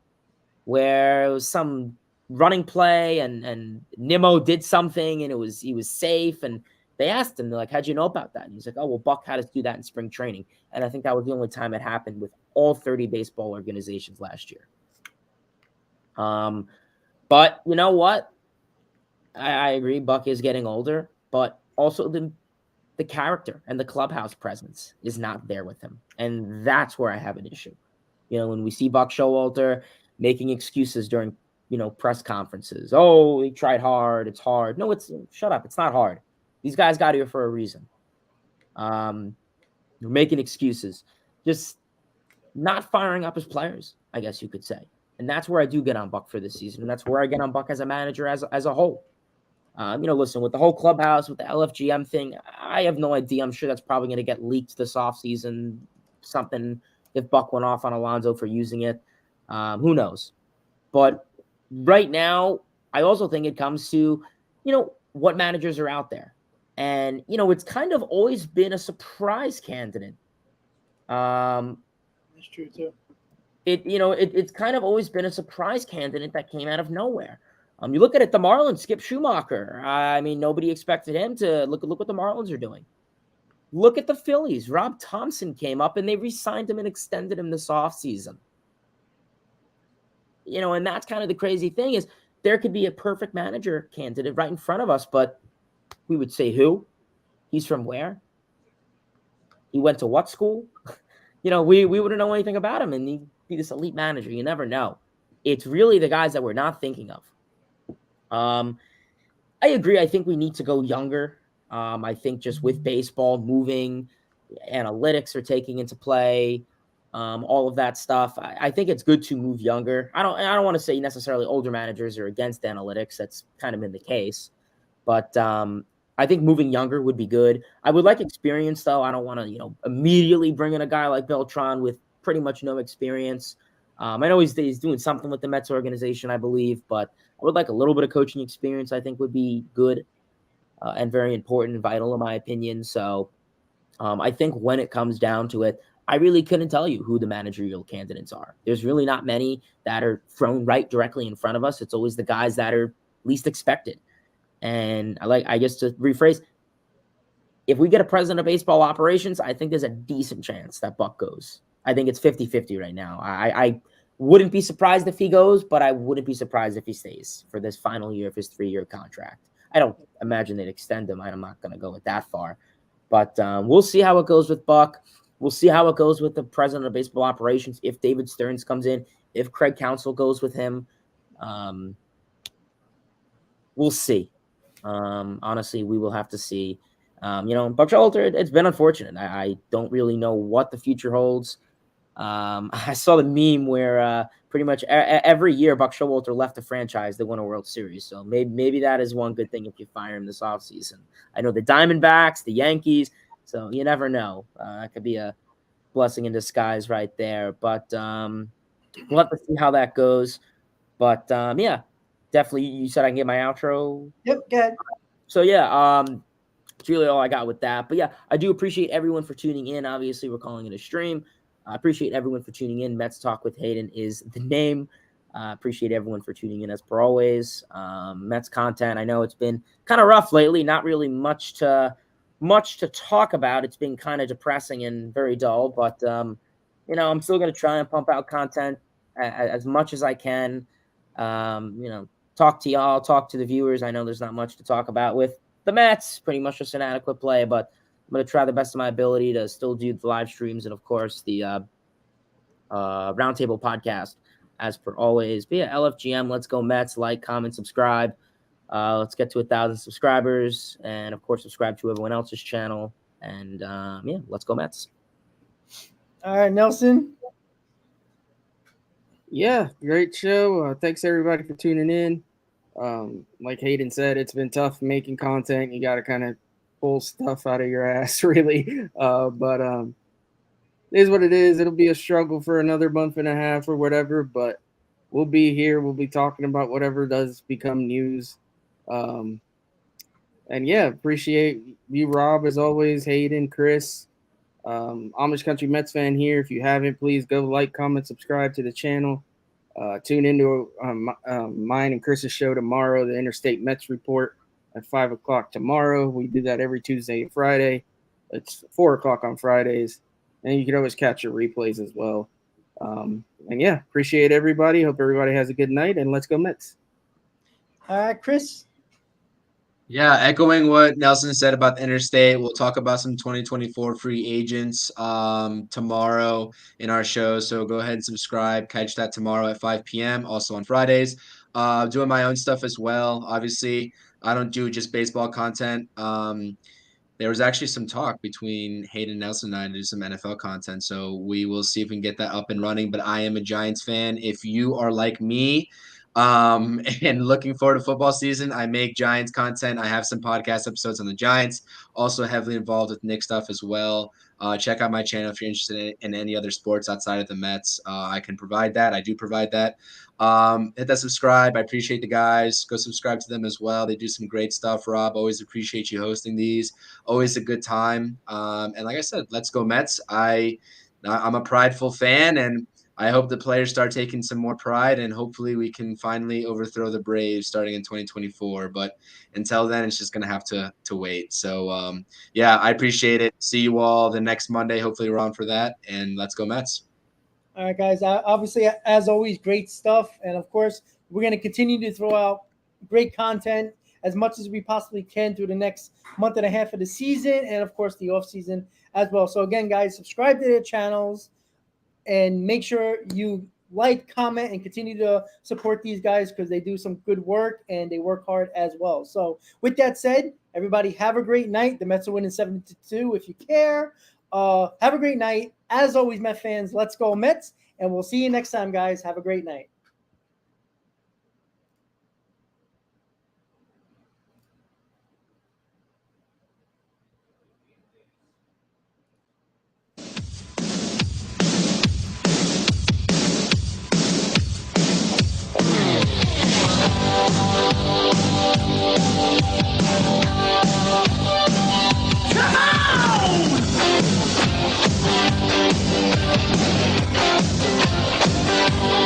where it was some running play and Nimmo did something and he was safe. And they asked him, they're like, how'd you know about that? And he's like, oh, well, Buck had us do that in spring training. And I think that was the only time it happened with all 30 baseball organizations last year. But you know what? I agree. Buck is getting older, but also the character and the clubhouse presence is not there with him. And that's where I have an issue. You know, when we see Buck Showalter making excuses during, you know, press conferences. Oh, he tried hard. It's hard. No, shut up. It's not hard. These guys got here for a reason. They're making excuses. Just not firing up his players, I guess you could say. And that's where I do get on Buck for this season. And that's where I get on Buck as a manager as a whole. You know, listen, with the whole clubhouse, with the LFGM thing, I have no idea. I'm sure that's probably going to get leaked this offseason. Something if Buck went off on Alonso for using it. Who knows? But right now, I also think it comes to, you know, what managers are out there. And, you know, it's kind of always been a surprise candidate. That's true, too. It's kind of always been a surprise candidate that came out of nowhere. You look at it, the Marlins, Skip Schumacher. I mean, nobody expected him to look what the Marlins are doing. Look at the Phillies. Rob Thompson came up and they re-signed him and extended him this offseason. You know, and that's kind of the crazy thing is there could be a perfect manager candidate right in front of us, but we would say who? He's from where? He went to what school? You know, we wouldn't know anything about him, and he'd be this elite manager. You never know. It's really the guys that we're not thinking of. I agree. I think we need to go younger. I think just with baseball moving, analytics are taking into play, all of that stuff. I think it's good to move younger. I don't want to say necessarily older managers are against analytics. That's kind of been the case, but I think moving younger would be good. I would like experience though. I don't want to, you know, immediately bring in a guy like Beltran with pretty much no experience. I know he's doing something with the Mets organization, I believe, but I would like a little bit of coaching experience. I think would be good and very important and vital in my opinion. So I think when it comes down to it, I really couldn't tell you who the managerial candidates are. There's really not many that are thrown right directly in front of us. It's always the guys that are least expected. And I guess to rephrase, if we get a president of baseball operations, I think there's a decent chance that Buck goes. I think it's 50-50 right now. I wouldn't be surprised if he goes, but I wouldn't be surprised if he stays for this final year of his 3-year contract. I don't imagine they'd extend him. I'm not going to go with that far. But we'll see how it goes with Buck. We'll see how it goes with the president of baseball operations. If David Stearns comes in, if Craig Counsell goes with him, we'll see. Honestly, we will have to see. You know, Buck Showalter, it's been unfortunate. I don't really know what the future holds. I saw the meme where pretty much every year Buck Showalter left the franchise, they won a World Series. So maybe that is one good thing if you fire him this offseason. I know the Diamondbacks, the Yankees, so you never know. That could be a blessing in disguise right there. But we'll have to see how that goes. But yeah, definitely. You said I can get my outro. Yep, go ahead. So yeah, It's really all I got with that. But yeah, I do appreciate everyone for tuning in. Obviously, we're calling it a stream. I appreciate everyone for tuning in. Mets Talk with Hayden is the name. Appreciate everyone for tuning in as per always. Mets content. I know it's been kind of rough lately. Not really much to talk about. It's been kind of depressing and very dull. But I'm still going to try and pump out content as much as I can. Talk to y'all, talk to the viewers. I know there's not much to talk about with the Mets. Pretty much just an adequate play, but I'm going to try the best of my ability to still do the live streams and, of course, the Roundtable podcast as per always. But yeah, LFGM, let's go Mets. Like, comment, subscribe. Let's get to 1,000 subscribers. And, of course, subscribe to everyone else's channel. And, let's go Mets. All right, Nelson. Yeah, great show. Thanks, everybody, for tuning in. Like Hayden said, it's been tough making content. You got to kind of pull stuff out of your ass, really. But it is what it is. It'll be a struggle for another month and a half or whatever, but we'll be here. We'll be talking about whatever does become news. And yeah, appreciate you, Rob, as always, Hayden, Chris. Amish Country Mets fan here. If you haven't, please go like, comment, subscribe to the channel. Tune into mine and Chris's show tomorrow, the Interstate Mets Report at 5 o'clock tomorrow. We do that every Tuesday and Friday. It's 4 o'clock on Fridays. And you can always catch your replays as well. And yeah, appreciate everybody. Hope everybody has a good night, and let's go Mets. All right, Chris. Yeah, echoing what Nelson said about the Interstate, we'll talk about some 2024 free agents tomorrow in our show. So go ahead and subscribe. Catch that tomorrow at 5 p.m. Also on Fridays. Doing my own stuff as well. Obviously, I don't do just baseball content. There was actually some talk between Hayden and Nelson and I to do some NFL content. So we will see if we can get that up and running. But I am a Giants fan. If you are like me, and looking forward to football season, I make Giants content. I have some podcast episodes on the Giants, also heavily involved with Knicks stuff as well. Check out my channel if you're interested in any other sports outside of the Mets. I can provide that. I do provide that. Hit that subscribe. I appreciate the guys. Go subscribe to them as well. They do some great stuff. Rob, always appreciate you hosting these. Always a good time. And like I said, let's go Mets. I'm a prideful fan, and I hope the players start taking some more pride, and hopefully we can finally overthrow the Braves starting in 2024. But until then, it's just going to have to wait. So, yeah, I appreciate it. See you all the next Monday. Hopefully we're on for that, and let's go Mets. All right, guys. Obviously, as always, great stuff. And, of course, we're going to continue to throw out great content as much as we possibly can through the next month and a half of the season and, of course, the off season as well. So, again, guys, subscribe to their channels. And make sure you like, comment, and continue to support these guys because they do some good work and they work hard as well. So with that said, everybody have a great night. The Mets are winning 7-2 if you care. Have a great night. As always, Met fans, let's go Mets. And we'll see you next time, guys. Have a great night.